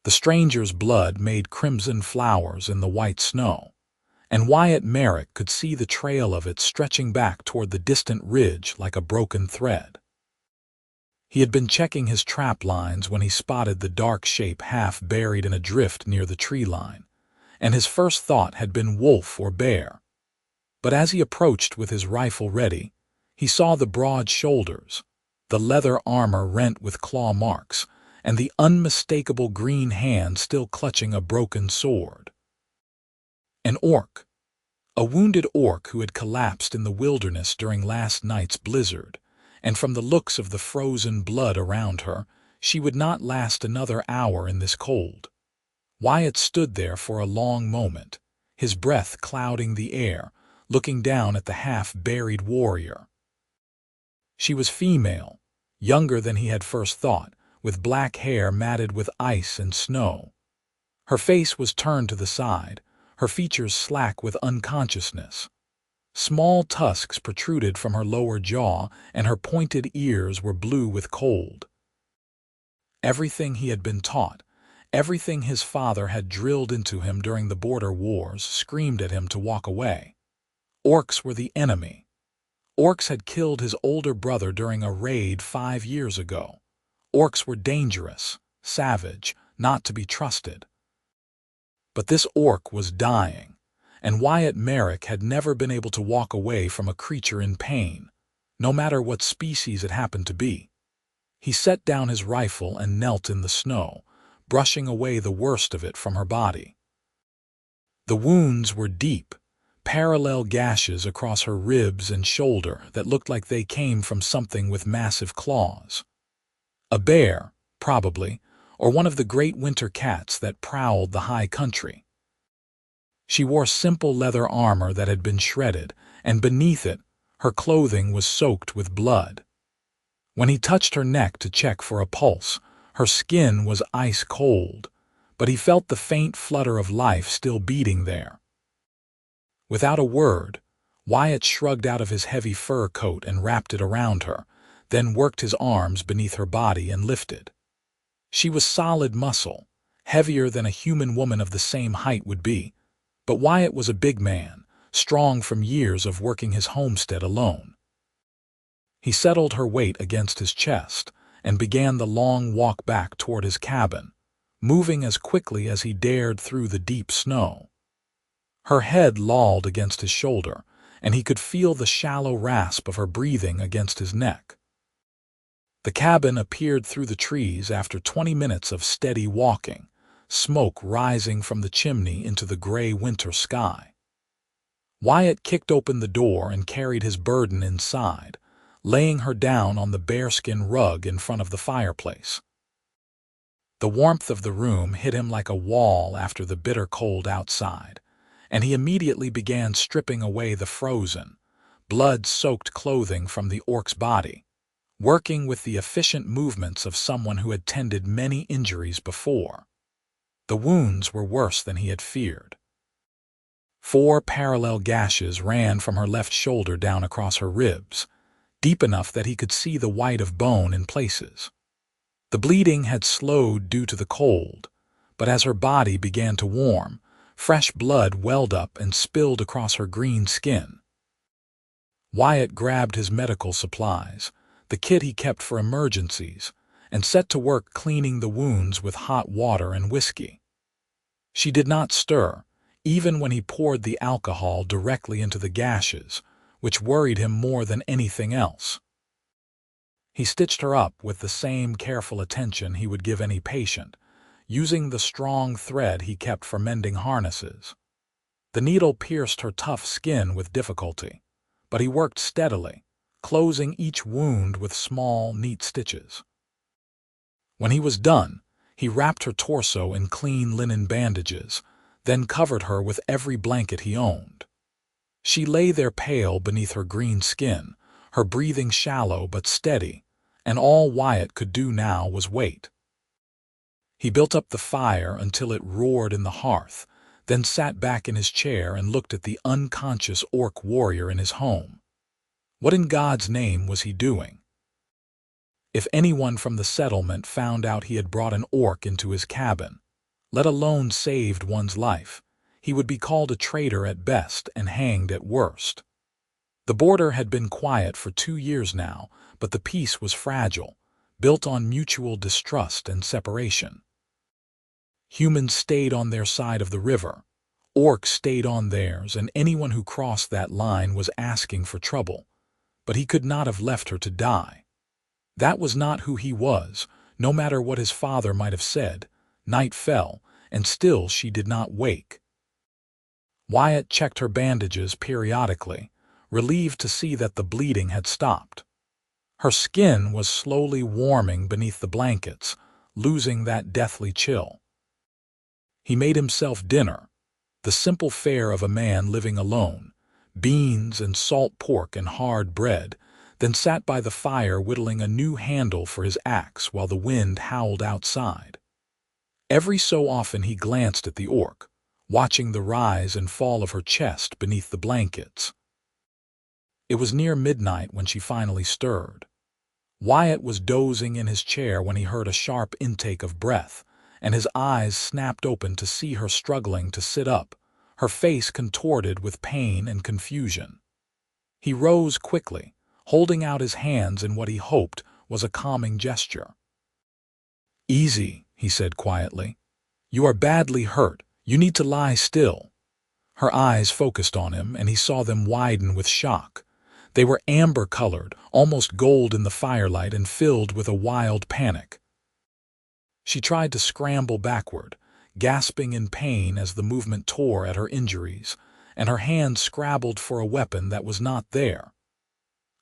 The stranger's blood made crimson flowers in the white snow, and Wyatt Merrick could see the trail of it stretching back toward the distant ridge like a broken thread. He had been checking his trap lines when he spotted the dark shape half buried in a drift near the tree line, and his first thought had been wolf or bear. But as he approached with his rifle ready, he saw the broad shoulders, the leather armor rent with claw marks, and the unmistakable green hand still clutching a broken sword. An orc. A wounded orc who had collapsed in the wilderness during last night's blizzard, and from the looks of the frozen blood around her, she would not last another hour in this cold. Wyatt stood there for a long moment, his breath clouding the air, looking down at the half-buried warrior. She was female, younger than he had first thought, with black hair matted with ice and snow. Her face was turned to the side, her features slack with unconsciousness. Small tusks protruded from her lower jaw, and her pointed ears were blue with cold. Everything he had been taught, everything his father had drilled into him during the border wars, screamed at him to walk away. Orcs were the enemy. Orcs had killed his older brother during a raid 5 years ago. Orcs were dangerous, savage, not to be trusted. But this orc was dying, and Wyatt Merrick had never been able to walk away from a creature in pain, no matter what species it happened to be. He set down his rifle and knelt in the snow, brushing away the worst of it from her body. The wounds were deep, parallel gashes across her ribs and shoulder that looked like they came from something with massive claws. A bear, probably, or one of the great winter cats that prowled the high country. She wore simple leather armor that had been shredded, and beneath it, her clothing was soaked with blood. When he touched her neck to check for a pulse, her skin was ice cold, but he felt the faint flutter of life still beating there. Without a word, Wyatt shrugged out of his heavy fur coat and wrapped it around her, then worked his arms beneath her body and lifted. She was solid muscle, heavier than a human woman of the same height would be, but Wyatt was a big man, strong from years of working his homestead alone. He settled her weight against his chest and began the long walk back toward his cabin, moving as quickly as he dared through the deep snow. Her head lolled against his shoulder, and he could feel the shallow rasp of her breathing against his neck. The cabin appeared through the trees after 20 minutes of steady walking, smoke rising from the chimney into the gray winter sky. Wyatt kicked open the door and carried his burden inside, laying her down on the bearskin rug in front of the fireplace. The warmth of the room hit him like a wall after the bitter cold outside, and he immediately began stripping away the frozen, blood-soaked clothing from the orc's body, working with the efficient movements of someone who had tended many injuries before. The wounds were worse than he had feared. 4 parallel gashes ran from her left shoulder down across her ribs, deep enough that he could see the white of bone in places. The bleeding had slowed due to the cold, but as her body began to warm, fresh blood welled up and spilled across her green skin. Wyatt grabbed his medical supplies, the kit he kept for emergencies, and set to work cleaning the wounds with hot water and whiskey. She did not stir, even when he poured the alcohol directly into the gashes, which worried him more than anything else. He stitched her up with the same careful attention he would give any patient, using the strong thread he kept for mending harnesses. The needle pierced her tough skin with difficulty, but he worked steadily, closing each wound with small, neat stitches. When he was done, he wrapped her torso in clean linen bandages, then covered her with every blanket he owned. She lay there pale beneath her green skin, her breathing shallow but steady, and all Wyatt could do now was wait. He built up the fire until it roared in the hearth, then sat back in his chair and looked at the unconscious orc warrior in his home. What in God's name was he doing? If anyone from the settlement found out he had brought an orc into his cabin, let alone saved one's life. He would be called a traitor at best and hanged at worst. The border had been quiet for 2 years now, but the peace was fragile, built on mutual distrust and separation. Humans stayed on their side of the river. Orcs stayed on theirs, and anyone who crossed that line was asking for trouble. But he could not have left her to die. That was not who he was, no matter what his father might have said. Night fell, and still she did not wake. Wyatt checked her bandages periodically, relieved to see that the bleeding had stopped. Her skin was slowly warming beneath the blankets, losing that deathly chill. He made himself dinner, the simple fare of a man living alone, beans and salt pork and hard bread, then sat by the fire whittling a new handle for his axe while the wind howled outside. Every so often he glanced at the orc, watching the rise and fall of her chest beneath the blankets. It was near midnight when she finally stirred. Wyatt was dozing in his chair when he heard a sharp intake of breath, and his eyes snapped open to see her struggling to sit up, her face contorted with pain and confusion. He rose quickly, holding out his hands in what he hoped was a calming gesture. "Easy," he said quietly. "You are badly hurt. You need to lie still." Her eyes focused on him, and he saw them widen with shock. They were amber-colored, almost gold in the firelight, and filled with a wild panic. She tried to scramble backward, gasping in pain as the movement tore at her injuries, and her hand scrabbled for a weapon that was not there.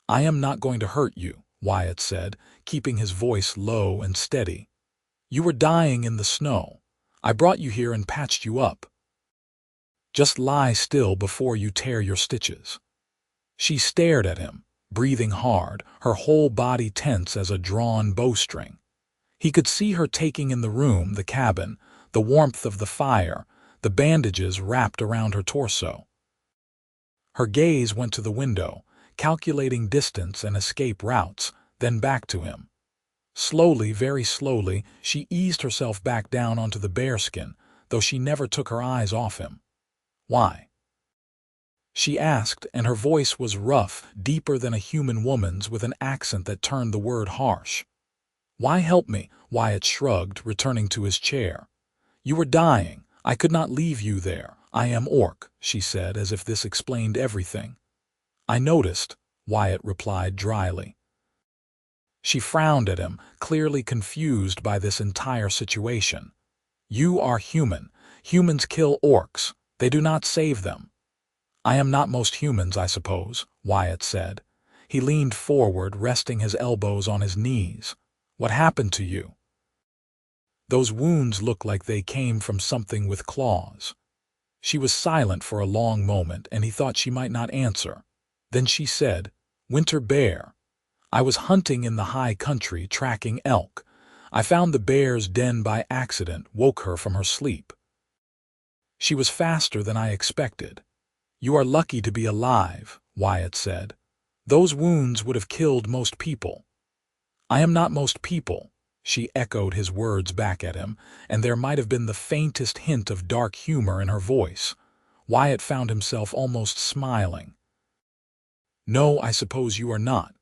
"I am not going to hurt you," Wyatt said, keeping his voice low and steady. "You were dying in the snow. I brought you here and patched you up. Just lie still before you tear your stitches." She stared at him, breathing hard, her whole body tense as a drawn bowstring. He could see her taking in the room, the cabin, the warmth of the fire, the bandages wrapped around her torso. Her gaze went to the window, calculating distance and escape routes, then back to him. Slowly, very slowly, she eased herself back down onto the bearskin, though she never took her eyes off him. "Why?" she asked, and her voice was rough, deeper than a human woman's, with an accent that turned the word harsh. "Why help me?" Wyatt shrugged, returning to his chair. "You were dying. I could not leave you there. I am orc," she said, as if this explained everything. "I noticed," Wyatt replied dryly. She frowned at him, clearly confused by this entire situation. "You are human. Humans kill orcs. They do not save them." "I am not most humans, I suppose," Wyatt said. He leaned forward, resting his elbows on his knees. "What happened to you?" "Those wounds look like they came from something with claws." She was silent for a long moment, and he thought she might not answer. Then she said, "Winter bear. I was hunting in the high country, tracking elk. I found the bear's den by accident, woke her from her sleep. She was faster than I expected." "You are lucky to be alive," Wyatt said. "Those wounds would have killed most people." "I am not most people," she echoed his words back at him, and there might have been the faintest hint of dark humor in her voice. Wyatt found himself almost smiling. "No, I suppose you are not.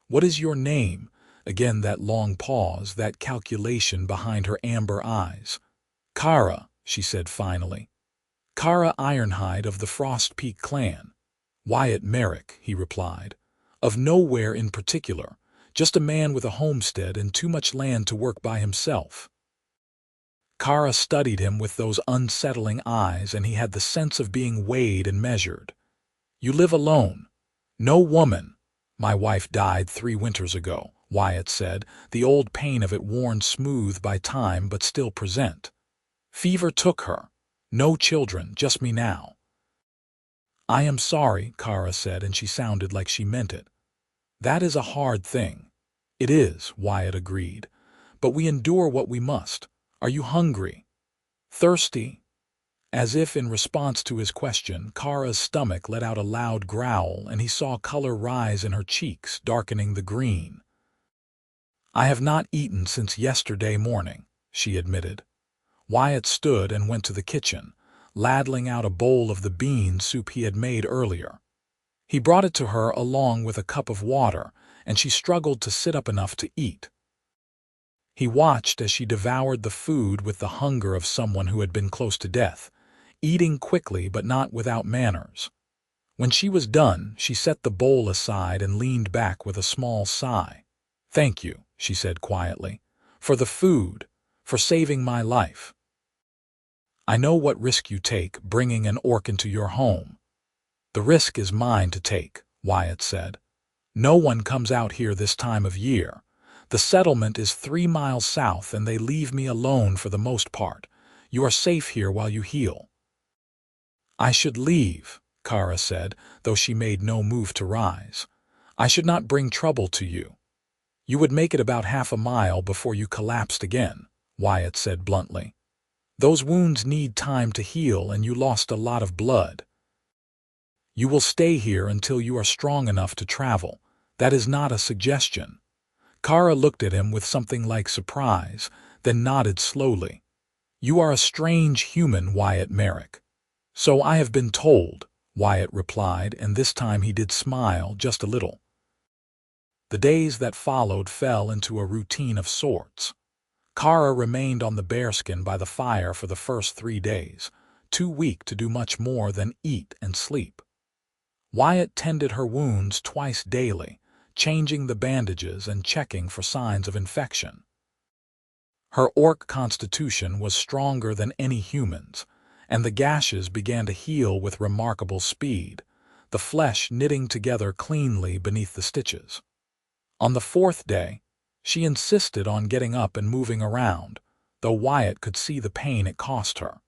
What is your name?" Again that long pause, that calculation behind her amber eyes. "Kara," she said finally. "Kara Ironhide of the Frost Peak clan." "Wyatt Merrick," he replied. "Of nowhere in particular, just a man with a homestead and too much land to work by himself." Kara studied him with those unsettling eyes, and he had the sense of being weighed and measured. "You live alone?" "No woman. My wife died 3 winters ago," Wyatt said, the old pain of it worn smooth by time but still present. "Fever took her. No children, just me now." "I am sorry," Kara said, and she sounded like she meant it. "That is a hard thing." "It is," Wyatt agreed. "But we endure what we must. Are you hungry? Thirsty?" As if in response to his question, Kara's stomach let out a loud growl, and he saw color rise in her cheeks, darkening the green. "I have not eaten since yesterday morning," she admitted. Wyatt stood and went to the kitchen, ladling out a bowl of the bean soup he had made earlier. He brought it to her along with a cup of water, and she struggled to sit up enough to eat. He watched as she devoured the food with the hunger of someone who had been close to death, eating quickly but not without manners. When she was done, she set the bowl aside and leaned back with a small sigh. "Thank you," she said quietly, "for the food, for saving my life. I know what risk you take bringing an orc into your home." "The risk is mine to take," Wyatt said. "No one comes out here this time of year. The settlement is 3 miles south and they leave me alone for the most part. You are safe here while you heal." "I should leave," Kara said, though she made no move to rise. "I should not bring trouble to you." "You would make it about half a mile before you collapsed again," Wyatt said bluntly. "Those wounds need time to heal and you lost a lot of blood. You will stay here until you are strong enough to travel. That is not a suggestion." Kara looked at him with something like surprise, then nodded slowly. "You are a strange human, Wyatt Merrick." "So I have been told," Wyatt replied, and this time he did smile just a little. The days that followed fell into a routine of sorts. Kara remained on the bearskin by the fire for the first 3 days, too weak to do much more than eat and sleep. Wyatt tended her wounds twice daily, changing the bandages and checking for signs of infection. Her orc constitution was stronger than any human's, and the gashes began to heal with remarkable speed, the flesh knitting together cleanly beneath the stitches. On the 4th day, she insisted on getting up and moving around, though Wyatt could see the pain it cost her.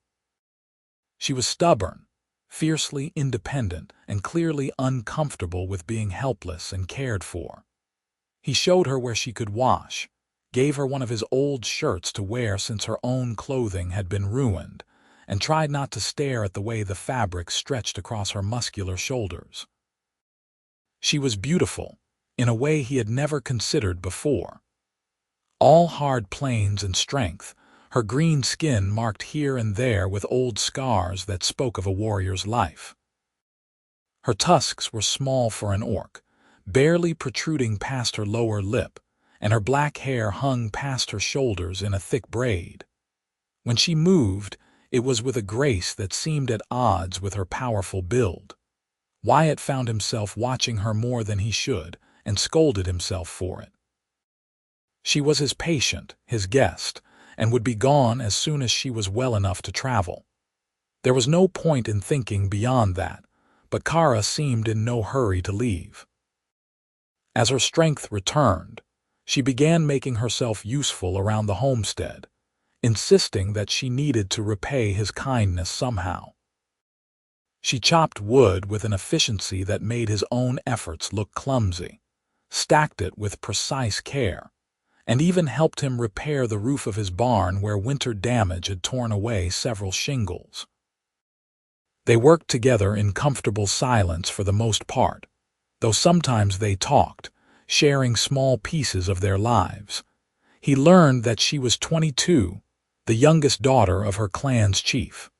She was stubborn, fiercely independent, and clearly uncomfortable with being helpless and cared for. He showed her where she could wash, gave her one of his old shirts to wear since her own clothing had been ruined, and tried not to stare at the way the fabric stretched across her muscular shoulders. She was beautiful, in a way he had never considered before. All hard planes and strength, her green skin marked here and there with old scars that spoke of a warrior's life. Her tusks were small for an orc, barely protruding past her lower lip, and her black hair hung past her shoulders in a thick braid. When she moved, it was with a grace that seemed at odds with her powerful build. Wyatt found himself watching her more than he should, and scolded himself for it. She was his patient, his guest, and would be gone as soon as she was well enough to travel. There was no point in thinking beyond that, but Kara seemed in no hurry to leave. As her strength returned, she began making herself useful around the homestead, insisting that she needed to repay his kindness somehow. She chopped wood with an efficiency that made his own efforts look clumsy, stacked it with precise care, and even helped him repair the roof of his barn where winter damage had torn away several shingles. They worked together in comfortable silence for the most part, though sometimes they talked, sharing small pieces of their lives. He learned that she was 22, the youngest daughter of her clan's chief.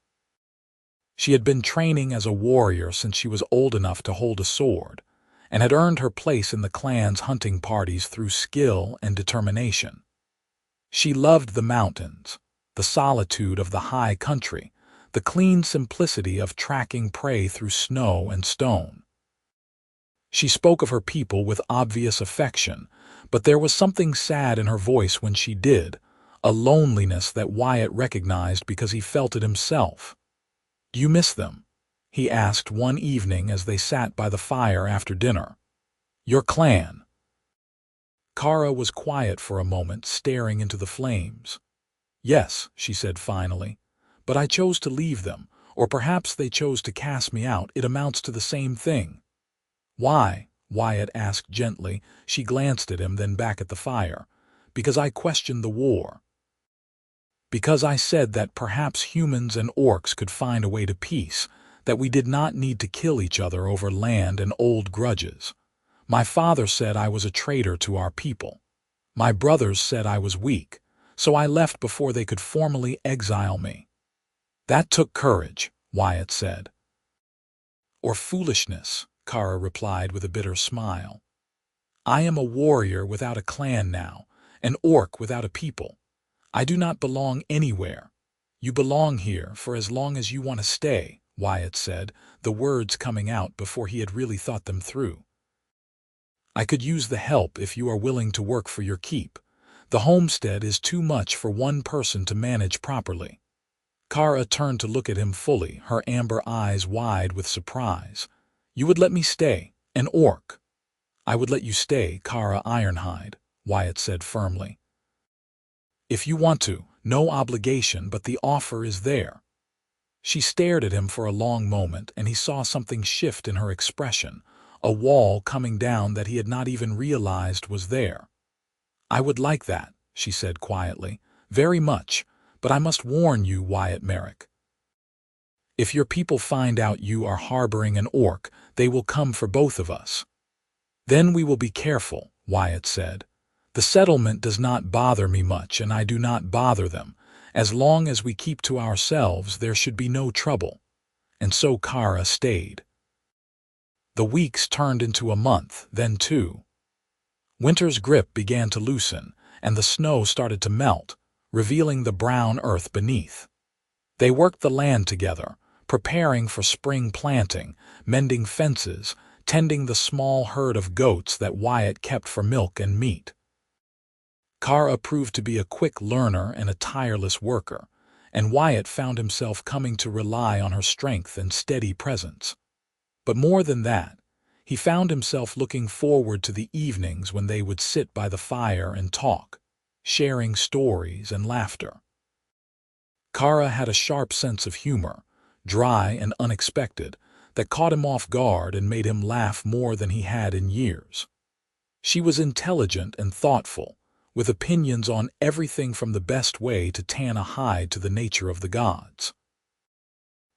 She had been training as a warrior since she was old enough to hold a sword, and had earned her place in the clan's hunting parties through skill and determination. She loved the mountains, the solitude of the high country, the clean simplicity of tracking prey through snow and stone. She spoke of her people with obvious affection, but there was something sad in her voice when she did, a loneliness that Wyatt recognized because he felt it himself. "Do you miss them?" he asked one evening as they sat by the fire after dinner. "Your clan?" Kara was quiet for a moment, staring into the flames. "Yes," she said finally, "but I chose to leave them, or perhaps they chose to cast me out. It amounts to the same thing." "Why?" Wyatt asked gently. She glanced at him, then back at the fire. "Because I questioned the war. Because I said that perhaps humans and orcs could find a way to peace, that we did not need to kill each other over land and old grudges. My father said I was a traitor to our people. My brothers said I was weak, so I left before they could formally exile me. That took courage, Wyatt said. Or foolishness, Kara replied with a bitter smile. I am a warrior without a clan now, an orc without a people. I do not belong anywhere. You belong here for as long as you want to stay, Wyatt said, the words coming out before he had really thought them through. I could use the help if you are willing to work for your keep. The homestead is too much for one person to manage properly. Kara turned to look at him fully, her amber eyes wide with surprise. You would let me stay, an orc? I would let you stay, Kara Ironhide, Wyatt said firmly. If you want to, no obligation, but the offer is there. She stared at him for a long moment, and he saw something shift in her expression, a wall coming down that he had not even realized was there. I would like that, she said quietly, very much, but I must warn you, Wyatt Merrick. If your people find out you are harboring an orc, they will come for both of us. Then we will be careful, Wyatt said. The settlement does not bother me much, and I do not bother them. As long as we keep to ourselves, there should be no trouble. And so Kara stayed. The weeks turned into a month, then 2. Winter's grip began to loosen, and the snow started to melt, revealing the brown earth beneath. They worked the land together, preparing for spring planting, mending fences, tending the small herd of goats that Wyatt kept for milk and meat. Kara proved to be a quick learner and a tireless worker, and Wyatt found himself coming to rely on her strength and steady presence. But more than that, he found himself looking forward to the evenings when they would sit by the fire and talk, sharing stories and laughter. Kara had a sharp sense of humor, dry and unexpected, that caught him off guard and made him laugh more than he had in years. She was intelligent and thoughtful, with opinions on everything from the best way to tan a hide to the nature of the gods.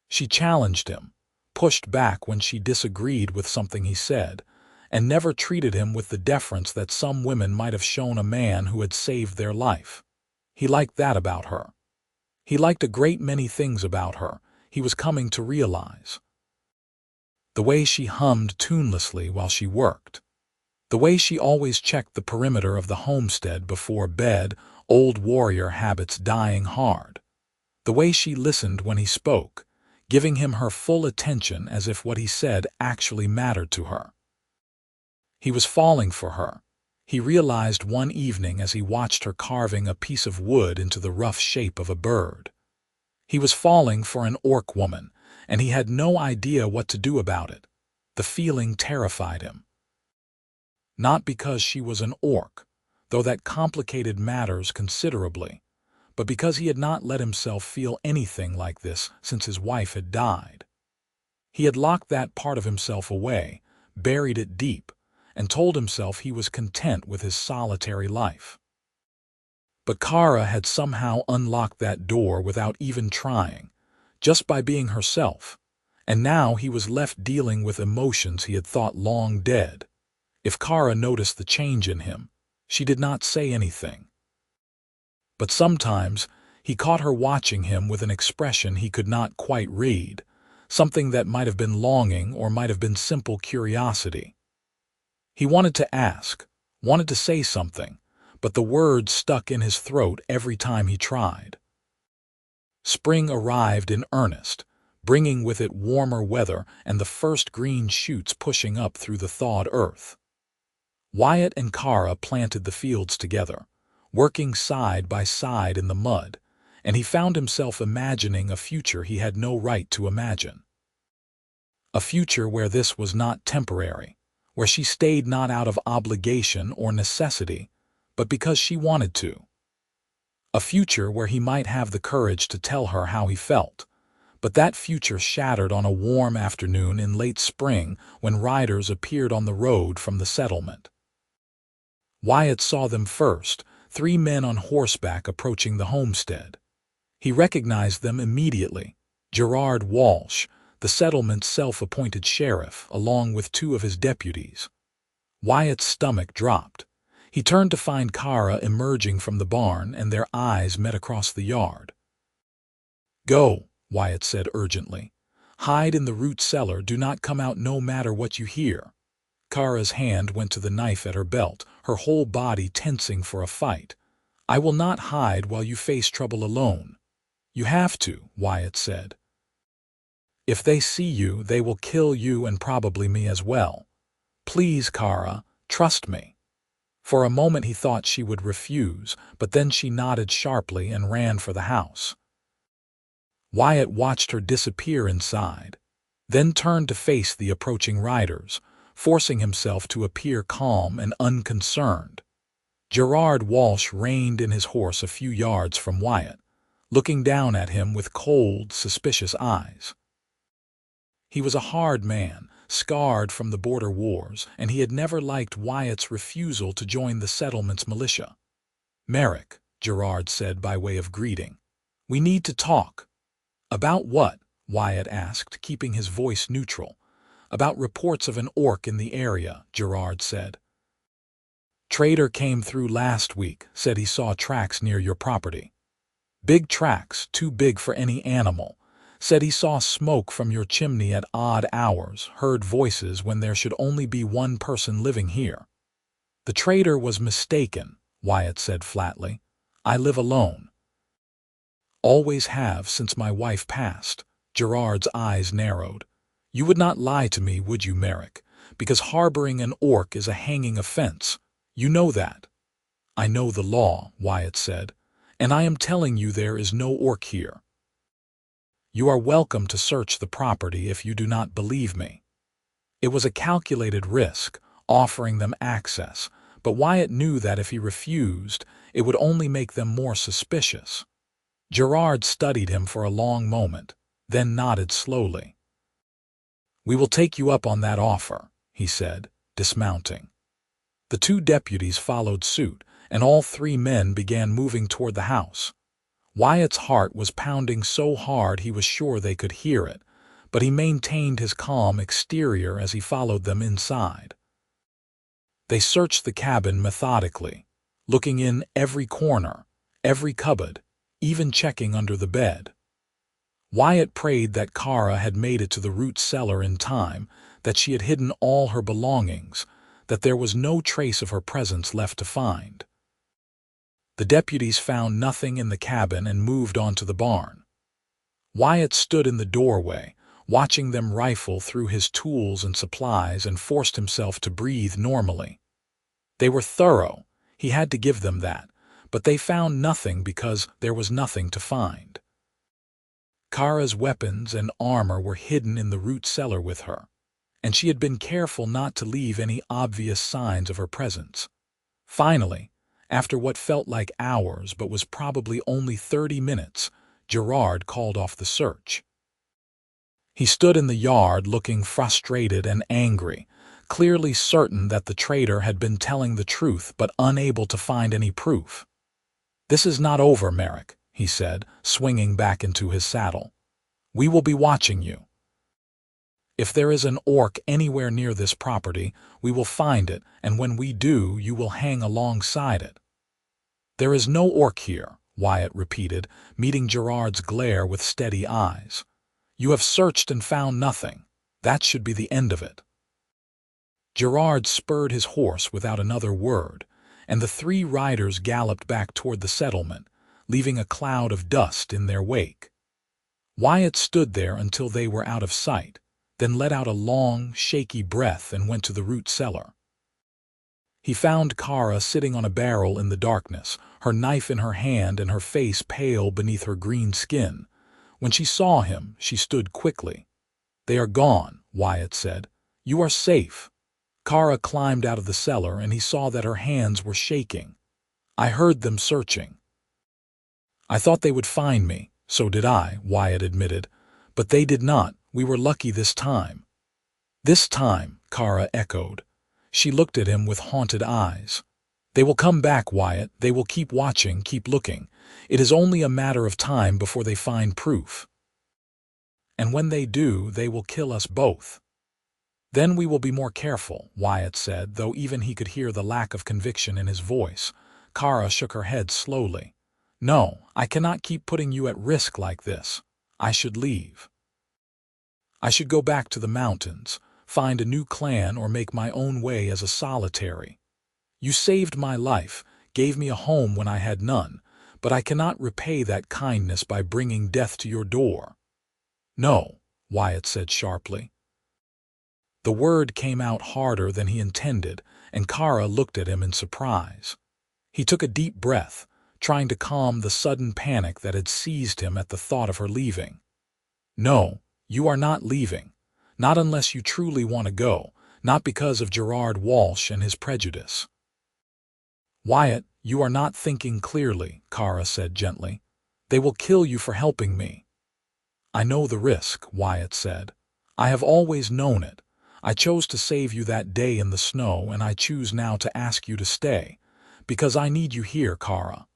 She challenged him, pushed back when she disagreed with something he said, and never treated him with the deference that some women might have shown a man who had saved their life. He liked that about her. He liked a great many things about her, he was coming to realize. The way she hummed tunelessly while she worked. The way she always checked the perimeter of the homestead before bed, old warrior habits dying hard. The way she listened when he spoke, giving him her full attention as if what he said actually mattered to her. He was falling for her. He realized one evening as he watched her carving a piece of wood into the rough shape of a bird. He was falling for an orc woman, and he had no idea what to do about it. The feeling terrified him. Not because she was an orc, though that complicated matters considerably, but because he had not let himself feel anything like this since his wife had died. He had locked that part of himself away, buried it deep, and told himself he was content with his solitary life. But Kara had somehow unlocked that door without even trying, just by being herself, and now he was left dealing with emotions he had thought long dead. If Kara noticed the change in him, she did not say anything. But sometimes he caught her watching him with an expression he could not quite read, something that might have been longing or might have been simple curiosity. He wanted to ask, wanted to say something, but the words stuck in his throat every time he tried. Spring arrived in earnest, bringing with it warmer weather and the first green shoots pushing up through the thawed earth. Wyatt and Kara planted the fields together, working side by side in the mud, and he found himself imagining a future he had no right to imagine. A future where this was not temporary, where she stayed not out of obligation or necessity, but because she wanted to. A future where he might have the courage to tell her how he felt, but that future shattered on a warm afternoon in late spring when riders appeared on the road from the settlement. Wyatt saw them first, 3 men on horseback approaching the homestead. He recognized them immediately. Gerard Walsh, the settlement's self-appointed sheriff, along with 2 of his deputies. Wyatt's stomach dropped. He turned to find Kara emerging from the barn, and their eyes met across the yard. "Go," Wyatt said urgently. "Hide in the root cellar. Do not come out no matter what you hear." Kara's hand went to the knife at her belt, her whole body tensing for a fight. "I will not hide while you face trouble alone." "You have to," Wyatt said. "If they see you, they will kill you and probably me as well. Please, Kara, trust me." For a moment he thought she would refuse, but then she nodded sharply and ran for the house. Wyatt watched her disappear inside, then turned to face the approaching riders, forcing himself to appear calm and unconcerned. Gerard Walsh reined in his horse a few yards from Wyatt, looking down at him with cold, suspicious eyes. He was a hard man, scarred from the border wars, and he had never liked Wyatt's refusal to join the settlement's militia. "Merrick," Gerard said by way of greeting, "we need to talk." "About what?" Wyatt asked, keeping his voice neutral. "About reports of an orc in the area," Gerard said. "Trader came through last week, said he saw tracks near your property. Big tracks, too big for any animal. Said he saw smoke from your chimney at odd hours, heard voices when there should only be one person living here." "The trader was mistaken," Wyatt said flatly. "I live alone. Always have since my wife passed." Gerard's eyes narrowed. "You would not lie to me, would you, Merrick? Because harboring an orc is a hanging offense. You know that." "I know the law," Wyatt said, "and I am telling you there is no orc here. You are welcome to search the property if you do not believe me." It was a calculated risk, offering them access, but Wyatt knew that if he refused, it would only make them more suspicious. Gerard studied him for a long moment, then nodded slowly. "We will take you up on that offer," he said, dismounting. The two deputies followed suit, and all three men began moving toward the house. Wyatt's heart was pounding so hard he was sure they could hear it, but he maintained his calm exterior as he followed them inside. They searched the cabin methodically, looking in every corner, every cupboard, even checking under the bed. Wyatt prayed that Kara had made it to the root cellar in time, that she had hidden all her belongings, that there was no trace of her presence left to find. The deputies found nothing in the cabin and moved on to the barn. Wyatt stood in the doorway, watching them rifle through his tools and supplies, and forced himself to breathe normally. They were thorough, he had to give them that, but they found nothing because there was nothing to find. Kara's weapons and armor were hidden in the root cellar with her, and she had been careful not to leave any obvious signs of her presence. Finally, after what felt like hours but was probably only 30 minutes, Gerard called off the search. He stood in the yard looking frustrated and angry, clearly certain that the traitor had been telling the truth but unable to find any proof. "This is not over, Merrick," he said, swinging back into his saddle. "We will be watching you. If there is an orc anywhere near this property, we will find it, and when we do, you will hang alongside it." "There is no orc here," Wyatt repeated, meeting Gerard's glare with steady eyes. "You have searched and found nothing. That should be the end of it." Gerard spurred his horse without another word, and the three riders galloped back toward the settlement, leaving a cloud of dust in their wake. Wyatt stood there until they were out of sight, then let out a long, shaky breath and went to the root cellar. He found Kara sitting on a barrel in the darkness, her knife in her hand and her face pale beneath her green skin. When she saw him, she stood quickly. "They are gone," Wyatt said. "You are safe." Kara climbed out of the cellar, and he saw that her hands were shaking. "I heard them searching." "I thought they would find me." "So did I," Wyatt admitted. "But they did not. We were lucky this time." "This time," Kara echoed. She looked at him with haunted eyes. "They will come back, Wyatt. They will keep watching, keep looking. It is only a matter of time before they find proof. And when they do, they will kill us both." Then we will be more careful, Wyatt said, though even he could hear the lack of conviction in his voice. Kara shook her head slowly. No, I cannot keep putting you at risk like this. I should leave. I should go back to the mountains, find a new clan, or make my own way as a solitary. You saved my life, gave me a home when I had none, but I cannot repay that kindness by bringing death to your door. No, Wyatt said sharply. The word came out harder than he intended, and Kara looked at him in surprise. He took a deep breath, trying to calm the sudden panic that had seized him at the thought of her leaving. No, you are not leaving. Not unless you truly want to go, not because of Gerard Walsh and his prejudice. Wyatt, you are not thinking clearly, Kara said gently. They will kill you for helping me. I know the risk, Wyatt said. I have always known it. I chose to save you that day in the snow, and I choose now to ask you to stay, because I need you here, Kara.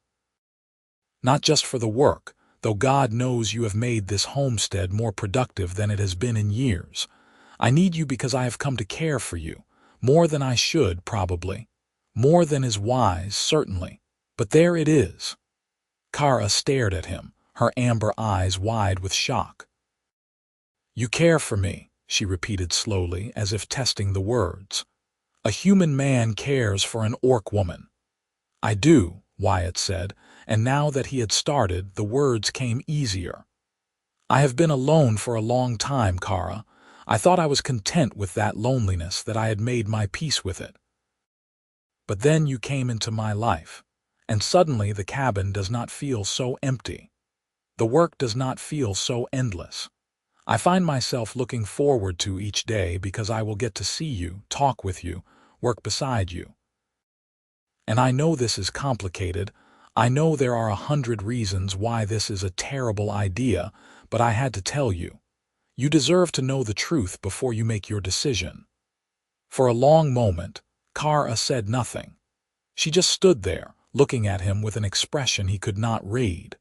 Not just for the work, though God knows you have made this homestead more productive than it has been in years. I need you because I have come to care for you, more than I should, probably. More than is wise, certainly. But there it is. Kara stared at him, her amber eyes wide with shock. You care for me, she repeated slowly, as if testing the words. A human man cares for an orc woman. I do, Wyatt said, and now that he had started, the words came easier. I have been alone for a long time, Kara. I thought I was content with that loneliness, that I had made my peace with it. But then you came into my life, and suddenly the cabin does not feel so empty. The work does not feel so endless. I find myself looking forward to each day because I will get to see you, talk with you, work beside you. And I know this is complicated. I know there are 100 reasons why this is a terrible idea, but I had to tell you. You deserve to know the truth before you make your decision. For a long moment, Kara said nothing. She just stood there, looking at him with an expression he could not read.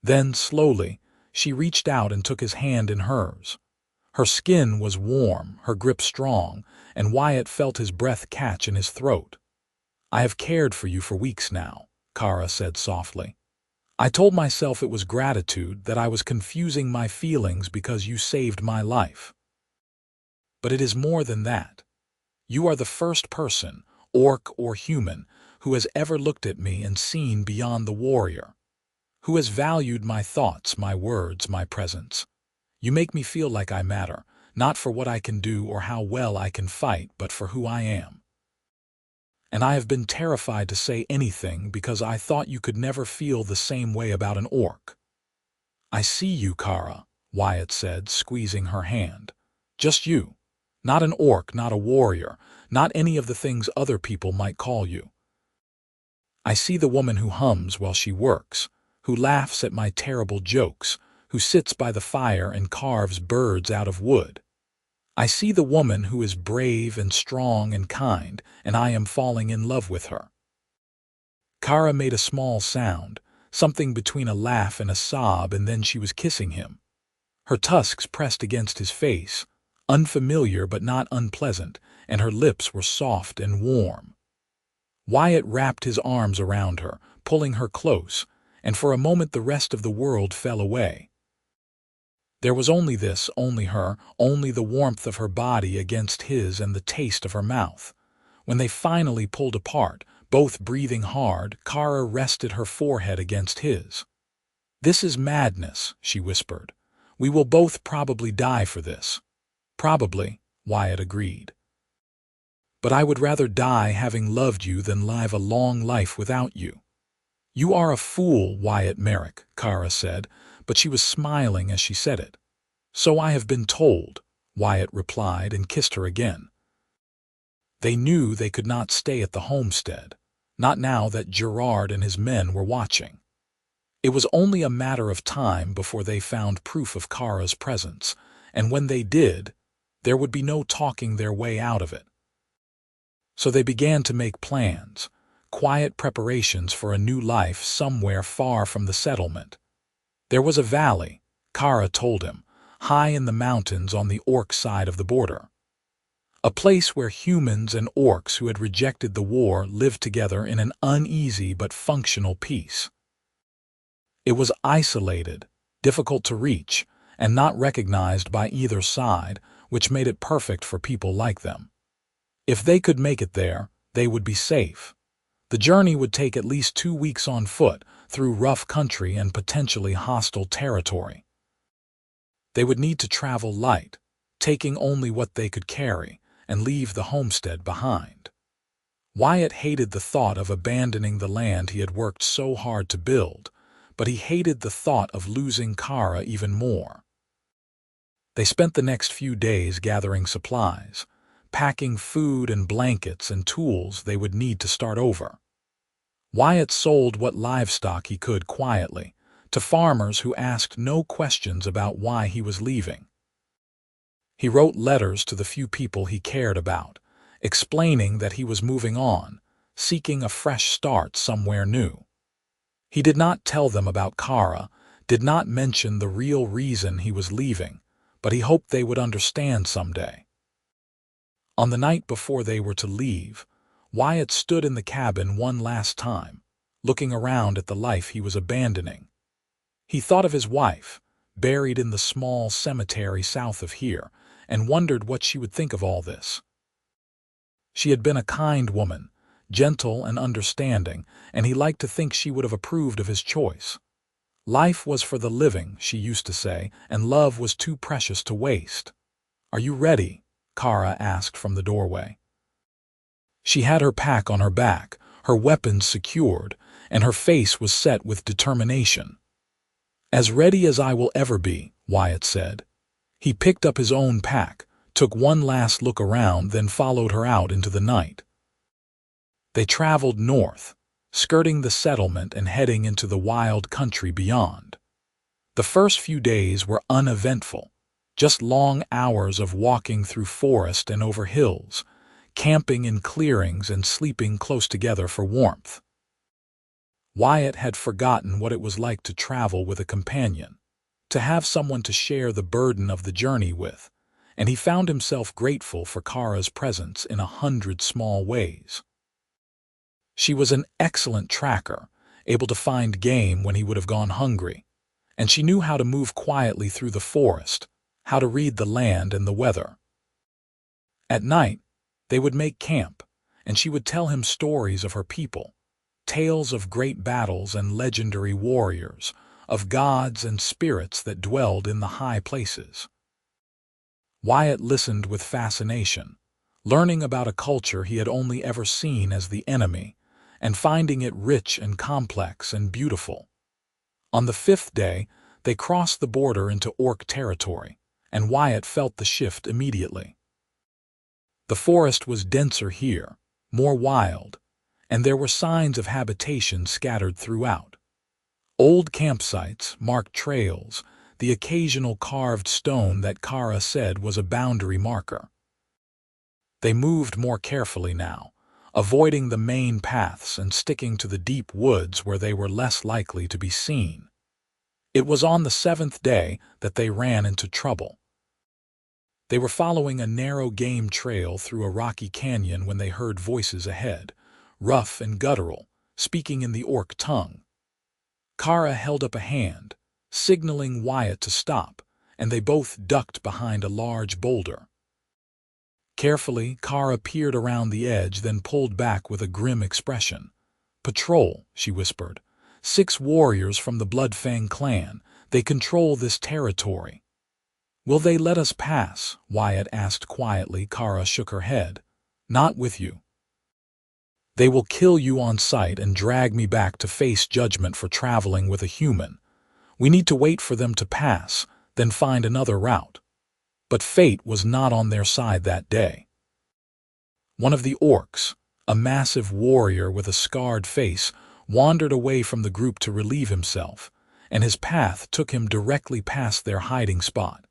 Then, slowly, she reached out and took his hand in hers. Her skin was warm, her grip strong, and Wyatt felt his breath catch in his throat. I have cared for you for weeks now, Kara said softly. I told myself it was gratitude, that I was confusing my feelings because you saved my life. But it is more than that. You are the first person, orc or human, who has ever looked at me and seen beyond the warrior. Who has valued my thoughts, my words, my presence. You make me feel like I matter, not for what I can do or how well I can fight, but for who I am. And I have been terrified to say anything because I thought you could never feel the same way about an orc. I see you, Kara, Wyatt said, squeezing her hand. Just you. Not an orc, not a warrior, not any of the things other people might call you. I see the woman who hums while she works, who laughs at my terrible jokes, who sits by the fire and carves birds out of wood. I see the woman who is brave and strong and kind, and I am falling in love with her. Kara made a small sound, something between a laugh and a sob, and then she was kissing him. Her tusks pressed against his face, unfamiliar but not unpleasant, and her lips were soft and warm. Wyatt wrapped his arms around her, pulling her close, and for a moment the rest of the world fell away. There was only this, only her, only the warmth of her body against his and the taste of her mouth. When they finally pulled apart, both breathing hard, Kara rested her forehead against his. This is madness, she whispered. We will both probably die for this. Probably, Wyatt agreed. But I would rather die having loved you than live a long life without you. You are a fool, Wyatt Merrick, Kara said, but she was smiling as she said it. So I have been told, Wyatt replied and kissed her again. They knew they could not stay at the homestead, not now that Gerard and his men were watching. It was only a matter of time before they found proof of Kara's presence, and when they did, there would be no talking their way out of it. So they began to make plans, quiet preparations for a new life somewhere far from the settlement. There was a valley, Kara told him, high in the mountains on the orc side of the border. a place where humans and orcs who had rejected the war lived together in an uneasy but functional peace. It was isolated, difficult to reach, and not recognized by either side, which made it perfect for people like them. If they could make it there, they would be safe. The journey would take at least 2 weeks on foot, through rough country and potentially hostile territory. They would need to travel light, taking only what they could carry, and leave the homestead behind. Wyatt hated the thought of abandoning the land he had worked so hard to build, but he hated the thought of losing Kara even more. They spent the next few days gathering supplies, packing food and blankets and tools they would need to start over. Wyatt sold what livestock he could quietly, to farmers who asked no questions about why he was leaving. He wrote letters to the few people he cared about, explaining that he was moving on, seeking a fresh start somewhere new. He did not tell them about Kara, did not mention the real reason he was leaving, but he hoped they would understand someday. On the night before they were to leave, Wyatt stood in the cabin one last time, looking around at the life he was abandoning. He thought of his wife, buried in the small cemetery south of here, and wondered what she would think of all this. She had been a kind woman, gentle and understanding, and he liked to think she would have approved of his choice. Life was for the living, she used to say, and love was too precious to waste. "Are you ready?" Kara asked from the doorway. She had her pack on her back, her weapons secured, and her face was set with determination. "As ready as I will ever be," Wyatt said. He picked up his own pack, took one last look around, then followed her out into the night. They traveled north, skirting the settlement and heading into the wild country beyond. The first few days were uneventful, just long hours of walking through forest and over hills, camping in clearings and sleeping close together for warmth. Wyatt had forgotten what it was like to travel with a companion, to have someone to share the burden of the journey with, and he found himself grateful for Kara's presence in 100 small ways. She was an excellent tracker, able to find game when he would have gone hungry, and she knew how to move quietly through the forest, how to read the land and the weather. At night, they would make camp, and she would tell him stories of her people, tales of great battles and legendary warriors, of gods and spirits that dwelled in the high places. Wyatt listened with fascination, learning about a culture he had only ever seen as the enemy, and finding it rich and complex and beautiful. On the 5th day, they crossed the border into orc territory, and Wyatt felt the shift immediately. The forest was denser here, more wild, and there were signs of habitation scattered throughout. Old campsites, marked trails, the occasional carved stone that Kara said was a boundary marker. They moved more carefully now, avoiding the main paths and sticking to the deep woods where they were less likely to be seen. It was on the 7th day that they ran into trouble. They were following a narrow game trail through a rocky canyon when they heard voices ahead, rough and guttural, speaking in the orc tongue. Kara held up a hand, signaling Wyatt to stop, and they both ducked behind a large boulder. Carefully, Kara peered around the edge, then pulled back with a grim expression. "Patrol," she whispered. "6 warriors from the Bloodfang clan. They control this territory." "Will they let us pass?" Wyatt asked quietly. Kara shook her head. "Not with you. They will kill you on sight and drag me back to face judgment for traveling with a human. We need to wait for them to pass, then find another route." But fate was not on their side that day. One of the orcs, a massive warrior with a scarred face, wandered away from the group to relieve himself, and his path took him directly past their hiding spot.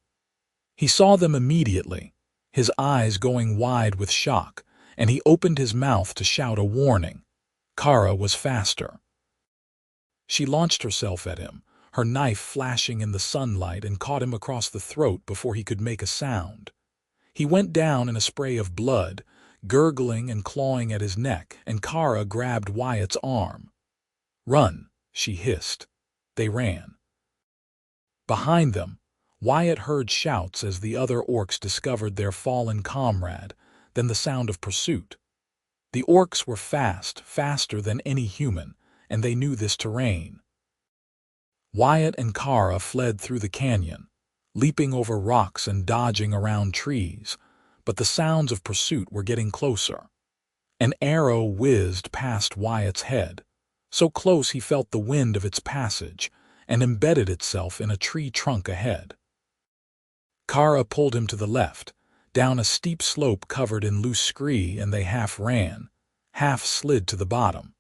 He saw them immediately, his eyes going wide with shock, and he opened his mouth to shout a warning. Kara was faster. She launched herself at him, her knife flashing in the sunlight, and caught him across the throat before he could make a sound. He went down in a spray of blood, gurgling and clawing at his neck, and Kara grabbed Wyatt's arm. "Run," she hissed. They ran. Behind them, Wyatt heard shouts as the other orcs discovered their fallen comrade, then the sound of pursuit. The orcs were fast, faster than any human, and they knew this terrain. Wyatt and Kara fled through the canyon, leaping over rocks and dodging around trees, but the sounds of pursuit were getting closer. An arrow whizzed past Wyatt's head, so close he felt the wind of its passage, and embedded itself in a tree trunk ahead. Kara pulled him to the left, down a steep slope covered in loose scree, and they half ran, half slid to the bottom.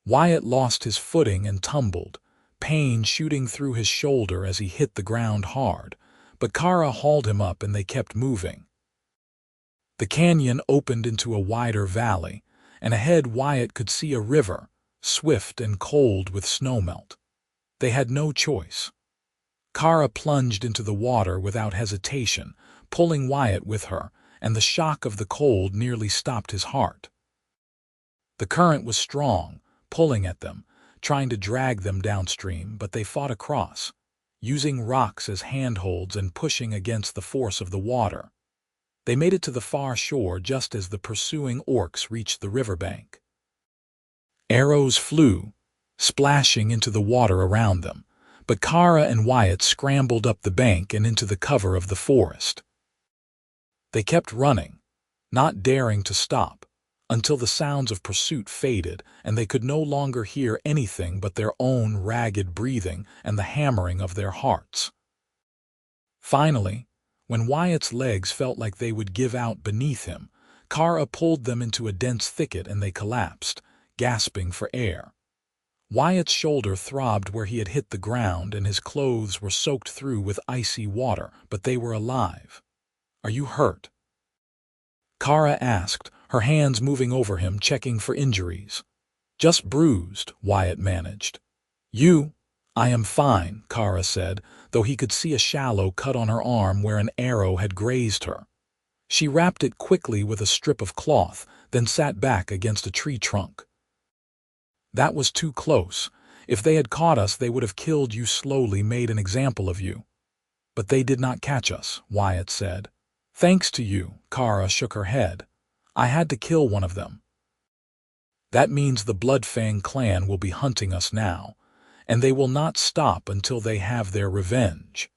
Wyatt lost his footing and tumbled, pain shooting through his shoulder as he hit the ground hard, but Kara hauled him up and they kept moving. The canyon opened into a wider valley, and ahead Wyatt could see a river, swift and cold with snowmelt. They had no choice. Kara plunged into the water without hesitation, pulling Wyatt with her, and the shock of the cold nearly stopped his heart. The current was strong, pulling at them, trying to drag them downstream, but they fought across, using rocks as handholds and pushing against the force of the water. They made it to the far shore just as the pursuing orcs reached the riverbank. Arrows flew, splashing into the water around them, but Kara and Wyatt scrambled up the bank and into the cover of the forest. They kept running, not daring to stop, until the sounds of pursuit faded and they could no longer hear anything but their own ragged breathing and the hammering of their hearts. Finally, when Wyatt's legs felt like they would give out beneath him, Kara pulled them into a dense thicket and they collapsed, gasping for air. Wyatt's shoulder throbbed where he had hit the ground and his clothes were soaked through with icy water, but they were alive. "Are you hurt?" Kara asked, her hands moving over him, checking for injuries. "Just bruised," Wyatt managed. "You?" "I am fine," Kara said, though he could see a shallow cut on her arm where an arrow had grazed her. She wrapped it quickly with a strip of cloth, then sat back against a tree trunk. "That was too close. If they had caught us, they would have killed you slowly, made an example of you." "But they did not catch us," Wyatt said. "Thanks to you," Kara shook her head. "I had to kill one of them." "That means the Bloodfang clan will be hunting us now, and they will not stop until they have their revenge.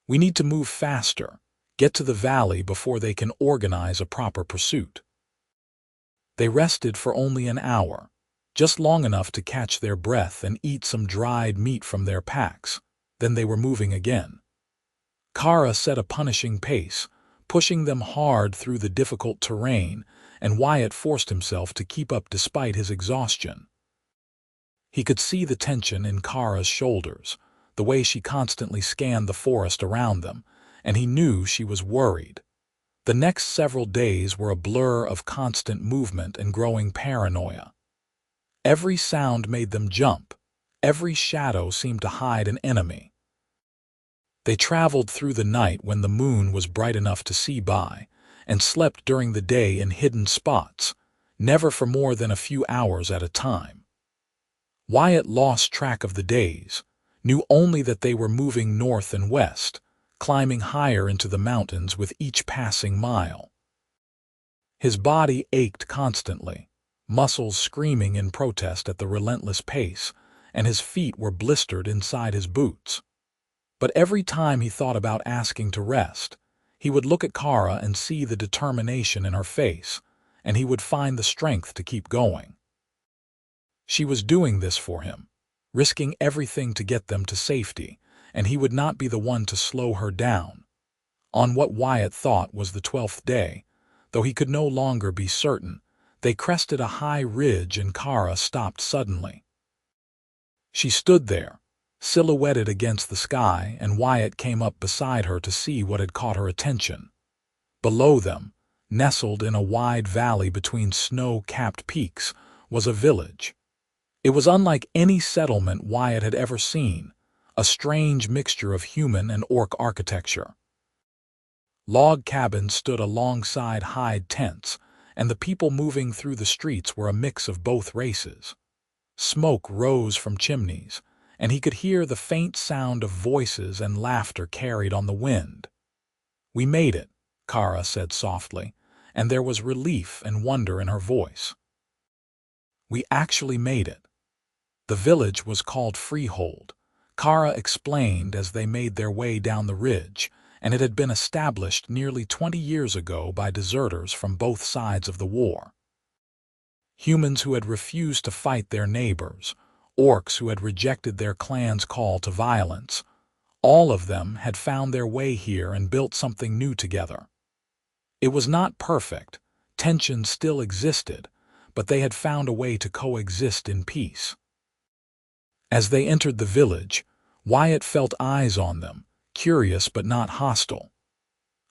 We need to move faster, get to the valley before they can organize a proper pursuit." They rested for only an hour, just long enough to catch their breath and eat some dried meat from their packs. Then they were moving again. Kara set a punishing pace, pushing them hard through the difficult terrain, and Wyatt forced himself to keep up despite his exhaustion. He could see the tension in Kara's shoulders, the way she constantly scanned the forest around them, and he knew she was worried. The next several days were a blur of constant movement and growing paranoia. Every sound made them jump. Every shadow seemed to hide an enemy. They traveled through the night when the moon was bright enough to see by, and slept during the day in hidden spots, never for more than a few hours at a time. Wyatt lost track of the days, knew only that they were moving north and west, climbing higher into the mountains with each passing mile. His body ached constantly, muscles screaming in protest at the relentless pace, and his feet were blistered inside his boots. But every time he thought about asking to rest, he would look at Kara and see the determination in her face, and he would find the strength to keep going. She was doing this for him, risking everything to get them to safety, and he would not be the one to slow her down. On what Wyatt thought was the 12th day, though he could no longer be certain, they crested a high ridge and Kara stopped suddenly. She stood there, silhouetted against the sky, and Wyatt came up beside her to see what had caught her attention. Below them, nestled in a wide valley between snow-capped peaks, was a village. It was unlike any settlement Wyatt had ever seen, a strange mixture of human and orc architecture. Log cabins stood alongside hide tents, and the people moving through the streets were a mix of both races. Smoke rose from chimneys, and he could hear the faint sound of voices and laughter carried on the wind. "We made it," Kara said softly, and there was relief and wonder in her voice. "We actually made it." The village was called Freehold, Kara explained as they made their way down the ridge, and it had been established nearly 20 years ago by deserters from both sides of the war. Humans who had refused to fight their neighbors, orcs who had rejected their clan's call to violence, all of them had found their way here and built something new together. It was not perfect, tension still existed, but they had found a way to coexist in peace. As they entered the village, Wyatt felt eyes on them, curious but not hostile.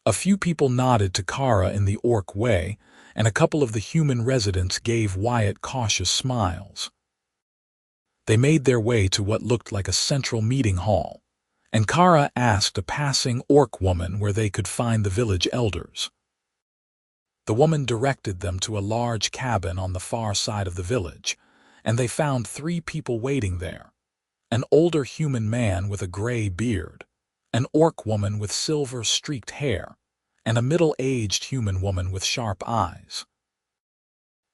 A few people nodded to Kara in the orc way, and a couple of the human residents gave Wyatt cautious smiles. They made their way to what looked like a central meeting hall, and Kara asked a passing orc woman where they could find the village elders. The woman directed them to a large cabin on the far side of the village, and they found 3 people waiting there: an older human man with a gray beard, an orc woman with silver-streaked hair, and a middle-aged human woman with sharp eyes.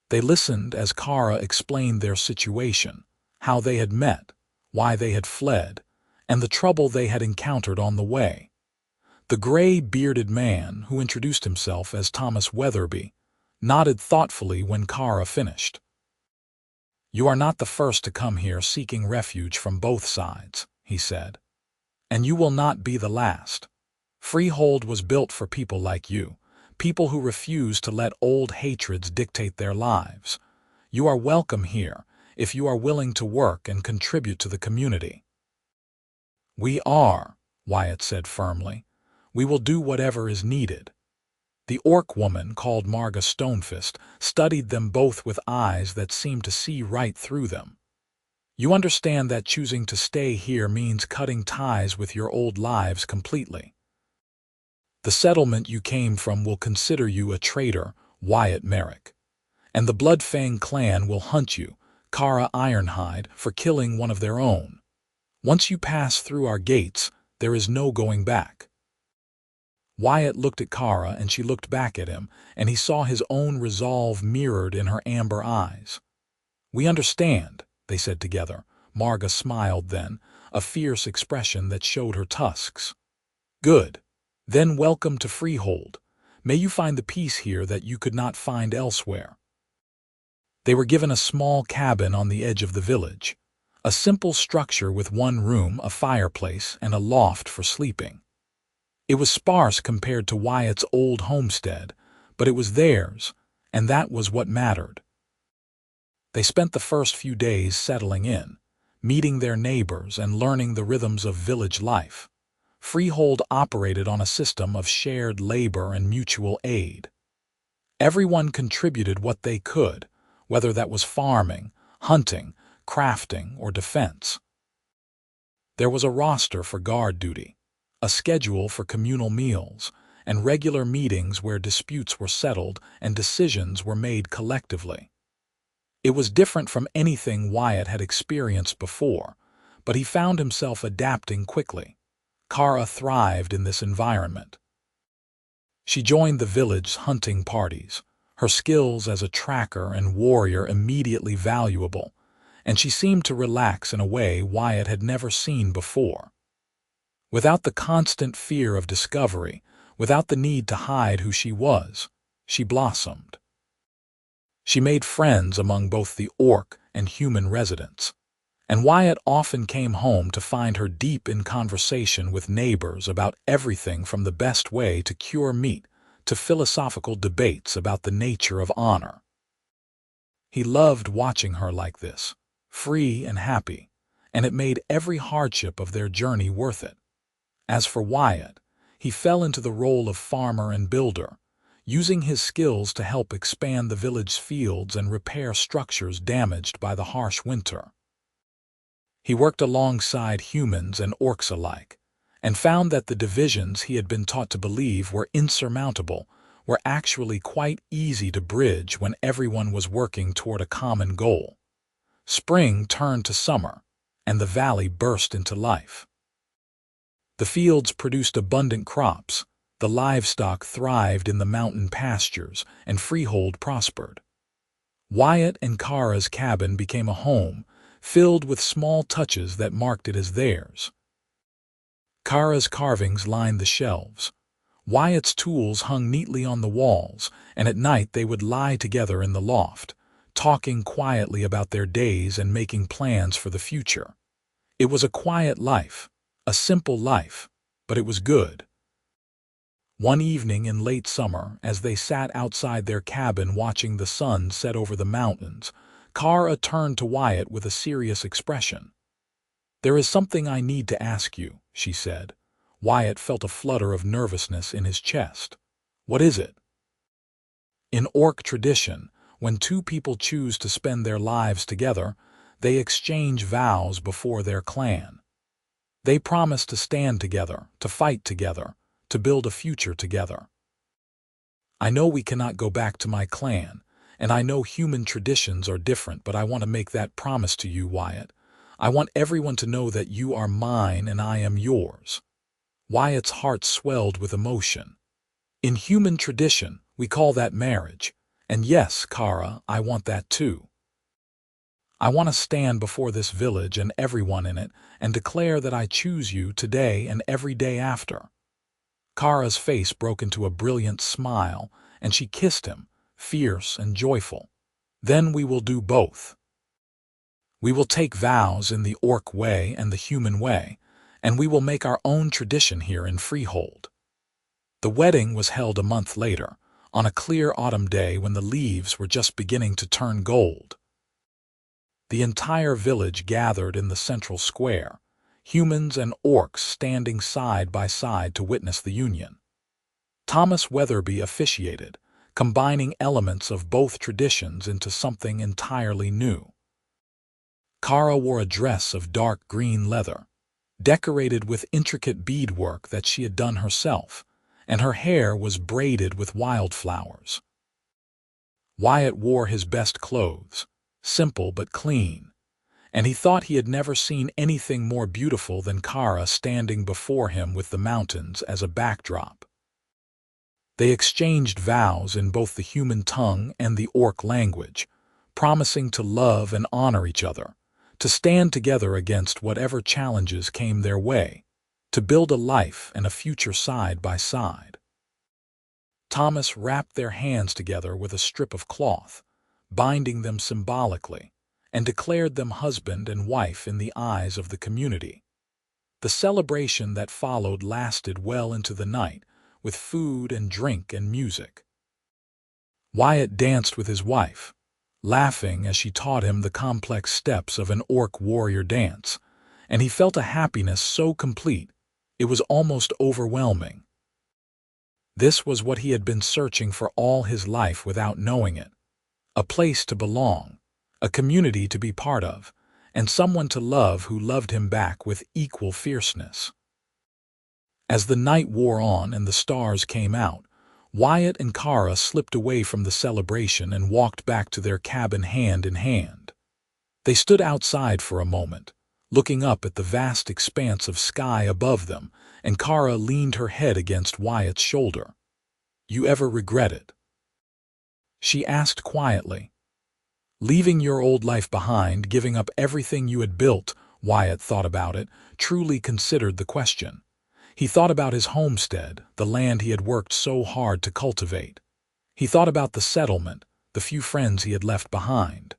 They listened as Kara explained their situation, how they had met, why they had fled, and the trouble they had encountered on the way. The gray-bearded man, who introduced himself as Thomas Weatherby, nodded thoughtfully when Kara finished. "You are not the first to come here seeking refuge from both sides," he said. "And you will not be the last. Freehold was built for people like you, people who refuse to let old hatreds dictate their lives. You are welcome here if you are willing to work and contribute to the community." "We are," Wyatt said firmly. "We will do whatever is needed." The orc woman, called Marga Stonefist, studied them both with eyes that seemed to see right through them. "You understand that choosing to stay here means cutting ties with your old lives completely. The settlement you came from will consider you a traitor, Wyatt Merrick. And the Bloodfang clan will hunt you, Kara Ironhide, for killing one of their own. Once you pass through our gates, there is no going back." Wyatt looked at Kara and she looked back at him, and he saw his own resolve mirrored in her amber eyes. "We understand," they said together. Marga smiled then, a fierce expression that showed her tusks. "Good. Then welcome to Freehold. May you find the peace here that you could not find elsewhere." They were given a small cabin on the edge of the village, a simple structure with 1 room, a fireplace, and a loft for sleeping. It was sparse compared to Wyatt's old homestead, but it was theirs, and that was what mattered. They spent the first few days settling in, meeting their neighbors and learning the rhythms of village life. Freehold operated on a system of shared labor and mutual aid. Everyone contributed what they could, whether that was farming, hunting, crafting, or defense. There was a roster for guard duty, a schedule for communal meals, and regular meetings where disputes were settled and decisions were made collectively. It was different from anything Wyatt had experienced before, but he found himself adapting quickly. Kara thrived in this environment. She joined the village's hunting parties, her skills as a tracker and warrior immediately valuable, and she seemed to relax in a way Wyatt had never seen before. Without the constant fear of discovery, without the need to hide who she was, she blossomed. She made friends among both the orc and human residents, and Wyatt often came home to find her deep in conversation with neighbors about everything from the best way to cure meat to philosophical debates about the nature of honor. He loved watching her like this, free and happy, and it made every hardship of their journey worth it. As for Wyatt, he fell into the role of farmer and builder, using his skills to help expand the village's fields and repair structures damaged by the harsh winter. He worked alongside humans and orcs alike, and found that the divisions he had been taught to believe were insurmountable were actually quite easy to bridge when everyone was working toward a common goal. Spring turned to summer, and the valley burst into life. The fields produced abundant crops, the livestock thrived in the mountain pastures, and freehold prospered. Wyatt and Kara's cabin became a home, filled with small touches that marked it as theirs. Kara's carvings lined the shelves. Wyatt's tools hung neatly on the walls, and at night they would lie together in the loft, talking quietly about their days and making plans for the future. It was a quiet life, a simple life, but it was good. One evening in late summer, as they sat outside their cabin watching the sun set over the mountains, Kara turned to Wyatt with a serious expression. "There is something I need to ask you," she said. Wyatt felt a flutter of nervousness in his chest. "What is it?" In orc tradition, when two people choose to spend their lives together, they exchange vows before their clan. They promise to stand together, to fight together, to build a future together. I know we cannot go back to my clan, and I know human traditions are different, but I want to make that promise to you, Wyatt. I want everyone to know that you are mine and I am yours. Wyatt's heart swelled with emotion. In human tradition, we call that marriage. And yes, Kara, I want that too. I want to stand before this village and everyone in it and declare that I choose you today and every day after. Kara's face broke into a brilliant smile, and she kissed him, fierce and joyful. Then we will do both. We will take vows in the orc way and the human way, and we will make our own tradition here in Freehold. The wedding was held a month later, on a clear autumn day when the leaves were just beginning to turn gold. The entire village gathered in the central square, humans and orcs standing side by side to witness the union. Thomas Weatherby officiated, combining elements of both traditions into something entirely new. Kara wore a dress of dark green leather, decorated with intricate beadwork that she had done herself, and her hair was braided with wildflowers. Wyatt wore his best clothes, simple but clean, and he thought he had never seen anything more beautiful than Kara standing before him with the mountains as a backdrop. They exchanged vows in both the human tongue and the orc language, promising to love and honor each other, to stand together against whatever challenges came their way, to build a life and a future side by side. Thomas wrapped their hands together with a strip of cloth, binding them symbolically, and declared them husband and wife in the eyes of the community. The celebration that followed lasted well into the night, with food and drink and music. Wyatt danced with his wife, laughing as she taught him the complex steps of an orc warrior dance, and he felt a happiness so complete it was almost overwhelming. This was what he had been searching for all his life without knowing it. A place to belong, a community to be part of, and someone to love who loved him back with equal fierceness. As the night wore on and the stars came out, Wyatt and Kara slipped away from the celebration and walked back to their cabin hand in hand. They stood outside for a moment, looking up at the vast expanse of sky above them, and Kara leaned her head against Wyatt's shoulder. "You ever regret it?" she asked quietly. Leaving your old life behind, giving up everything you had built, Wyatt thought about it, truly considered the question. He thought about his homestead, the land he had worked so hard to cultivate. He thought about the settlement, the few friends he had left behind.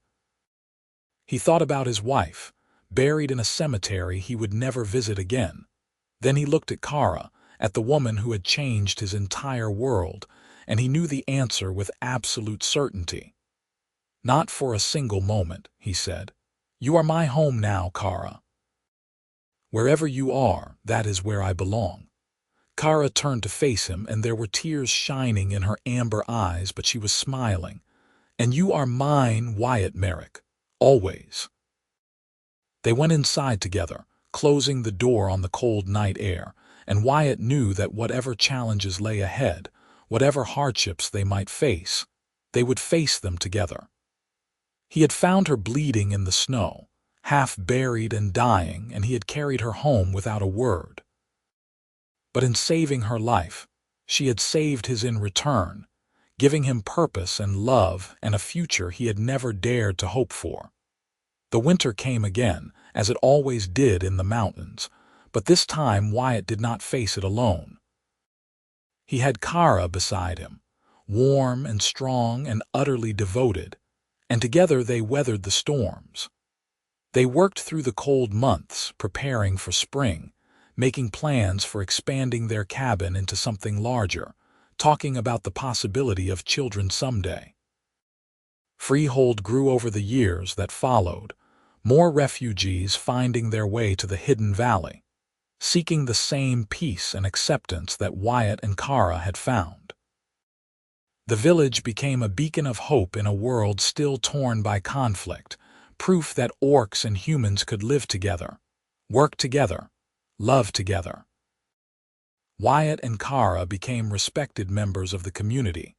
He thought about his wife, buried in a cemetery he would never visit again. Then he looked at Kara, at the woman who had changed his entire world, and he knew the answer with absolute certainty. "Not for a single moment," he said. "You are my home now, Kara. Wherever you are, that is where I belong." Kara turned to face him, and there were tears shining in her amber eyes, but she was smiling. "And you are mine, Wyatt Merrick, always." They went inside together, closing the door on the cold night air, and Wyatt knew that whatever challenges lay ahead, whatever hardships they might face, they would face them together. He had found her bleeding in the snow, half buried and dying, and he had carried her home without a word. But in saving her life, she had saved his in return, giving him purpose and love and a future he had never dared to hope for. The winter came again, as it always did in the mountains, but this time Wyatt did not face it alone. He had Kara beside him, warm and strong and utterly devoted, and together they weathered the storms. They worked through the cold months, preparing for spring, making plans for expanding their cabin into something larger, talking about the possibility of children someday. Freehold grew over the years that followed, more refugees finding their way to the hidden valley, seeking the same peace and acceptance that Wyatt and Kara had found. The village became a beacon of hope in a world still torn by conflict, proof that orcs and humans could live together, work together, love together. Wyatt and Kara became respected members of the community,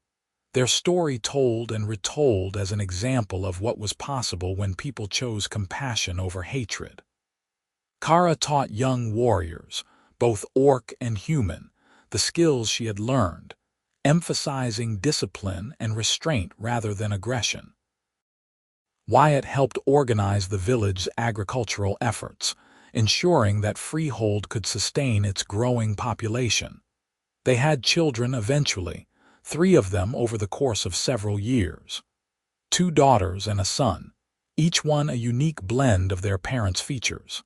their story told and retold as an example of what was possible when people chose compassion over hatred. Kara taught young warriors, both orc and human, the skills she had learned, emphasizing discipline and restraint rather than aggression. Wyatt helped organize the village's agricultural efforts, ensuring that Freehold could sustain its growing population. They had children eventually, 3 of them over the course of several years. 2 daughters and a son, each one a unique blend of their parents' features.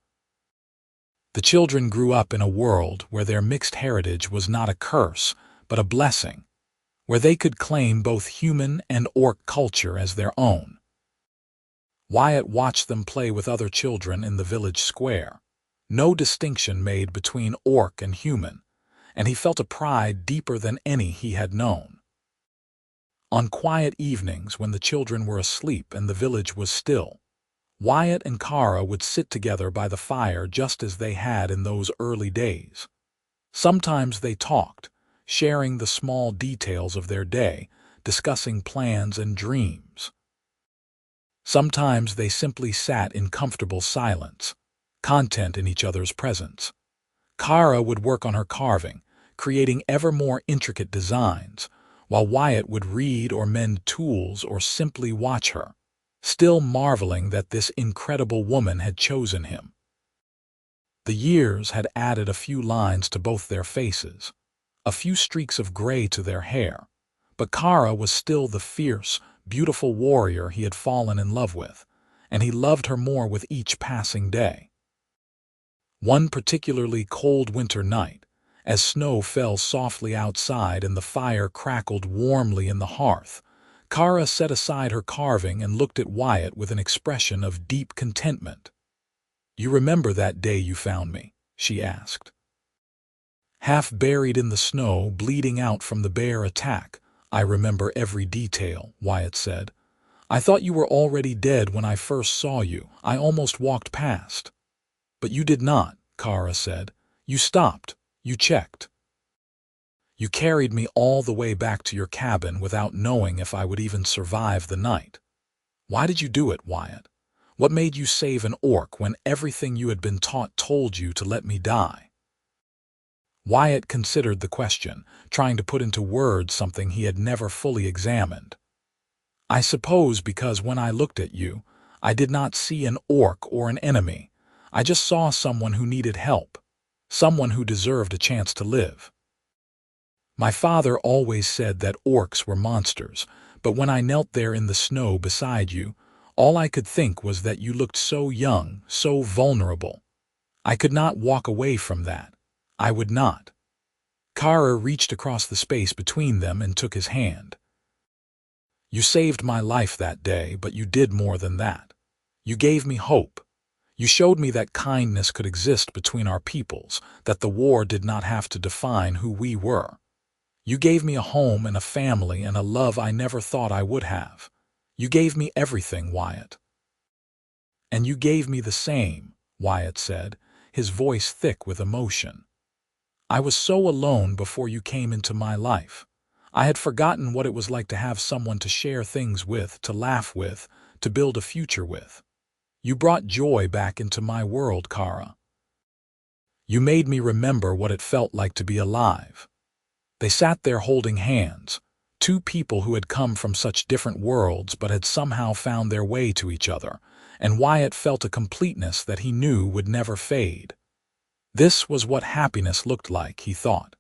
The children grew up in a world where their mixed heritage was not a curse, but a blessing, where they could claim both human and orc culture as their own. Wyatt watched them play with other children in the village square, no distinction made between orc and human, and he felt a pride deeper than any he had known. On quiet evenings when the children were asleep and the village was still, Wyatt and Kara would sit together by the fire just as they had in those early days. Sometimes they talked, sharing the small details of their day, discussing plans and dreams. Sometimes they simply sat in comfortable silence, content in each other's presence. Kara would work on her carving, creating ever more intricate designs, while Wyatt would read or mend tools or simply watch her, still marveling that this incredible woman had chosen him. The years had added a few lines to both their faces, a few streaks of gray to their hair, but Kara was still the fierce, beautiful warrior he had fallen in love with, and he loved her more with each passing day. One particularly cold winter night, as snow fell softly outside and the fire crackled warmly in the hearth, Kara set aside her carving and looked at Wyatt with an expression of deep contentment. "You remember that day you found me?" she asked. "Half buried in the snow, bleeding out from the bear attack. I remember every detail," Wyatt said. "I thought you were already dead when I first saw you. I almost walked past." "But you did not," Kara said. "You stopped. You checked. You carried me all the way back to your cabin without knowing if I would even survive the night. Why did you do it, Wyatt? What made you save an orc when everything you had been taught told you to let me die?" Wyatt considered the question, trying to put into words something he had never fully examined. "I suppose because when I looked at you, I did not see an orc or an enemy. I just saw someone who needed help, someone who deserved a chance to live. My father always said that orcs were monsters, but when I knelt there in the snow beside you, all I could think was that you looked so young, so vulnerable. I could not walk away from that. I would not." Kara reached across the space between them and took his hand. "You saved my life that day, but you did more than that. You gave me hope. You showed me that kindness could exist between our peoples, that the war did not have to define who we were. You gave me a home and a family and a love I never thought I would have. You gave me everything, Wyatt." "And you gave me the same," Wyatt said, his voice thick with emotion. I was so alone before you came into my life. I had forgotten what it was like to have someone to share things with, to laugh with, to build a future with. You brought joy back into my world, Kara. You made me remember what it felt like to be alive. They sat there holding hands, two people who had come from such different worlds but had somehow found their way to each other, and Wyatt felt a completeness that he knew would never fade. This was what happiness looked like, he thought.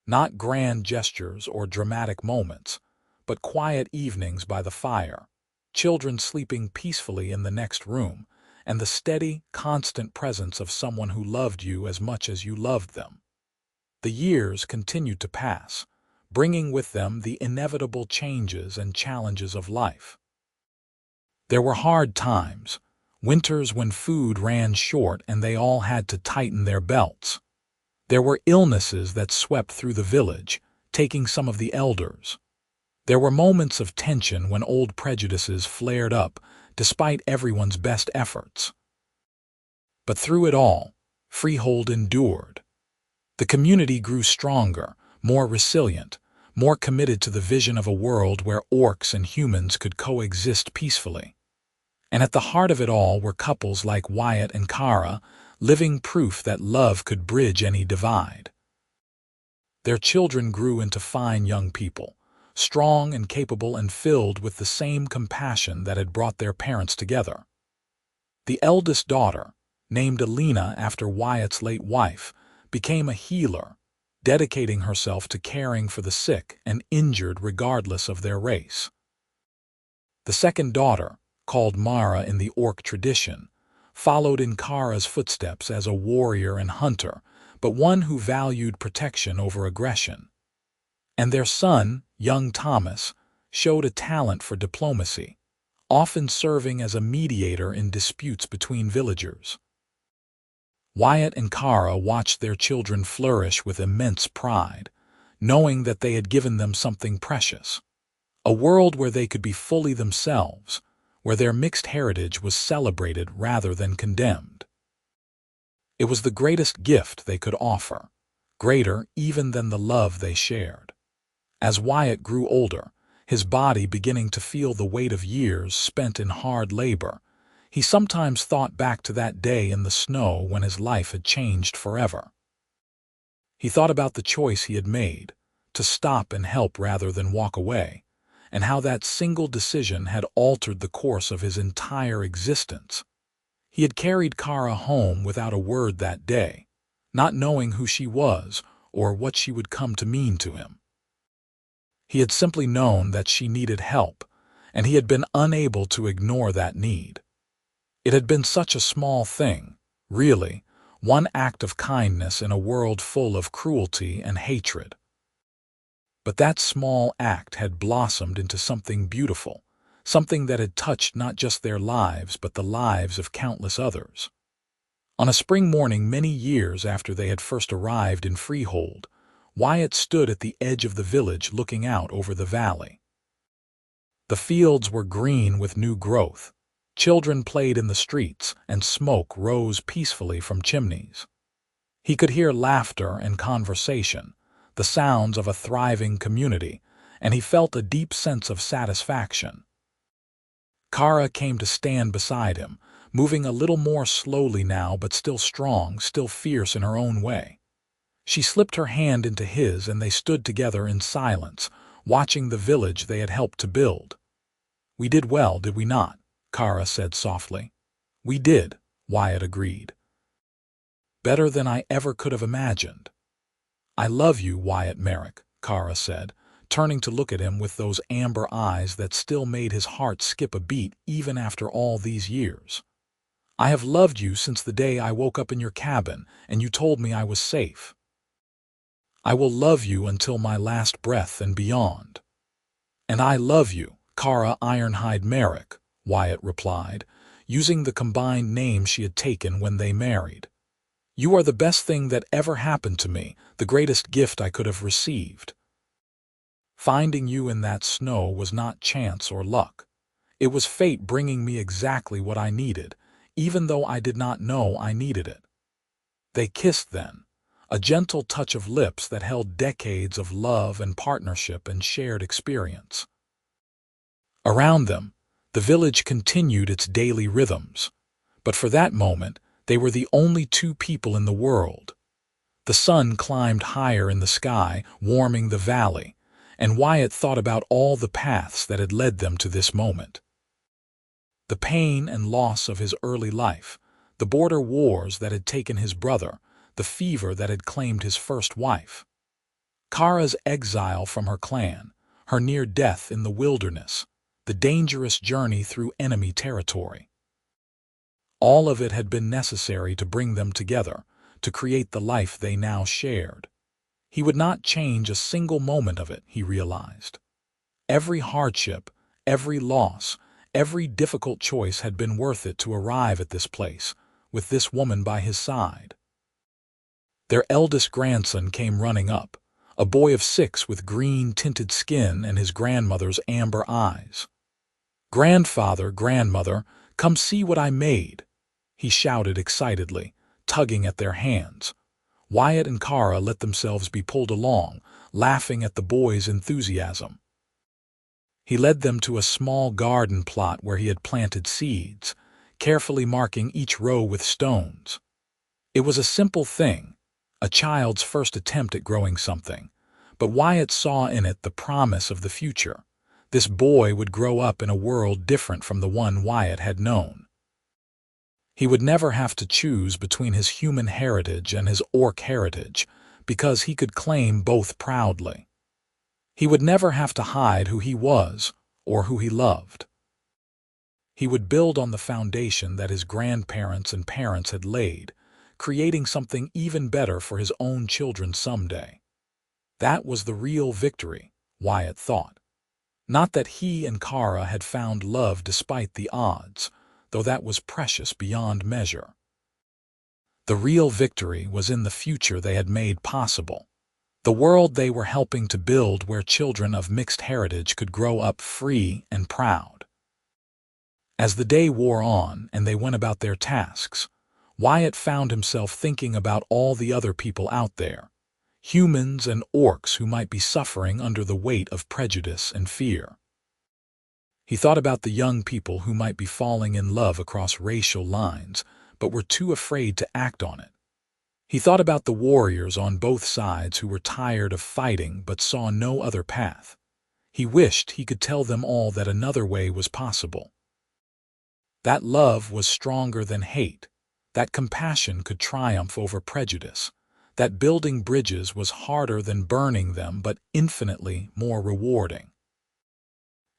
Not grand gestures or dramatic moments, but quiet evenings by the fire, children sleeping peacefully in the next room, and the steady, constant presence of someone who loved you as much as you loved them. The years continued to pass, bringing with them the inevitable changes and challenges of life. There were hard times, winters when food ran short and they all had to tighten their belts. There were illnesses that swept through the village, taking some of the elders. There were moments of tension when old prejudices flared up, despite everyone's best efforts. But through it all, Freehold endured. The community grew stronger, more resilient, more committed to the vision of a world where orcs and humans could coexist peacefully. And at the heart of it all were couples like Wyatt and Kara, living proof that love could bridge any divide. Their children grew into fine young people, strong and capable and filled with the same compassion that had brought their parents together. The eldest daughter, named Alina after Wyatt's late wife, became a healer, dedicating herself to caring for the sick and injured regardless of their race. The second daughter, called Mara in the orc tradition, followed in Kara's footsteps as a warrior and hunter, but one who valued protection over aggression. And their son, young Thomas, showed a talent for diplomacy, often serving as a mediator in disputes between villagers. Wyatt and Kara watched their children flourish with immense pride, knowing that they had given them something precious, a world where they could be fully themselves, where their mixed heritage was celebrated rather than condemned. It was the greatest gift they could offer, greater even than the love they shared. As Wyatt grew older, his body beginning to feel the weight of years spent in hard labor, he sometimes thought back to that day in the snow when his life had changed forever. He thought about the choice he had made, to stop and help rather than walk away, and how that single decision had altered the course of his entire existence. He had carried Kara home without a word that day, not knowing who she was or what she would come to mean to him. He had simply known that she needed help, and he had been unable to ignore that need. It had been such a small thing, really, one act of kindness in a world full of cruelty and hatred. But that small act had blossomed into something beautiful, something that had touched not just their lives but the lives of countless others. On a spring morning many years after they had first arrived in Freehold, Wyatt stood at the edge of the village looking out over the valley. The fields were green with new growth, children played in the streets, and smoke rose peacefully from chimneys. He could hear laughter and conversation, the sounds of a thriving community, and he felt a deep sense of satisfaction. Kara came to stand beside him, moving a little more slowly now but still strong, still fierce in her own way. She slipped her hand into his and they stood together in silence, watching the village they had helped to build. "We did well, did we not?" Kara said softly. "We did," Wyatt agreed. "Better than I ever could have imagined." "I love you, Wyatt Merrick," Kara said, turning to look at him with those amber eyes that still made his heart skip a beat even after all these years. "I have loved you since the day I woke up in your cabin and you told me I was safe. I will love you until my last breath and beyond." "And I love you, Kara Ironhide Merrick," Wyatt replied, using the combined name she had taken when they married. "You are the best thing that ever happened to me, the greatest gift I could have received. Finding you in that snow was not chance or luck. It was fate bringing me exactly what I needed, even though I did not know I needed it." They kissed then, a gentle touch of lips that held decades of love and partnership and shared experience. Around them, the village continued its daily rhythms, but for that moment, they were the only two people in the world. The sun climbed higher in the sky, warming the valley, and Wyatt thought about all the paths that had led them to this moment. The pain and loss of his early life, the border wars that had taken his brother, the fever that had claimed his first wife. Kara's exile from her clan, her near death in the wilderness, the dangerous journey through enemy territory. All of it had been necessary to bring them together, to create the life they now shared. He would not change a single moment of it, he realized. Every hardship, every loss, every difficult choice had been worth it to arrive at this place, with this woman by his side. Their eldest grandson came running up, a boy of 6 with green-tinted skin and his grandmother's amber eyes. "Grandfather, grandmother, come see what I made," he shouted excitedly, tugging at their hands. Wyatt and Kara let themselves be pulled along, laughing at the boy's enthusiasm. He led them to a small garden plot where he had planted seeds, carefully marking each row with stones. It was a simple thing, a child's first attempt at growing something, but Wyatt saw in it the promise of the future. This boy would grow up in a world different from the one Wyatt had known. He would never have to choose between his human heritage and his orc heritage, because he could claim both proudly. He would never have to hide who he was or who he loved. He would build on the foundation that his grandparents and parents had laid, creating something even better for his own children someday. That was the real victory, Wyatt thought. Not that he and Kara had found love despite the odds, though that was precious beyond measure. The real victory was in the future they had made possible, the world they were helping to build where children of mixed heritage could grow up free and proud. As the day wore on and they went about their tasks, Wyatt found himself thinking about all the other people out there, humans and orcs who might be suffering under the weight of prejudice and fear. He thought about the young people who might be falling in love across racial lines, but were too afraid to act on it. He thought about the warriors on both sides who were tired of fighting but saw no other path. He wished he could tell them all that another way was possible. That love was stronger than hate, that compassion could triumph over prejudice, that building bridges was harder than burning them but infinitely more rewarding.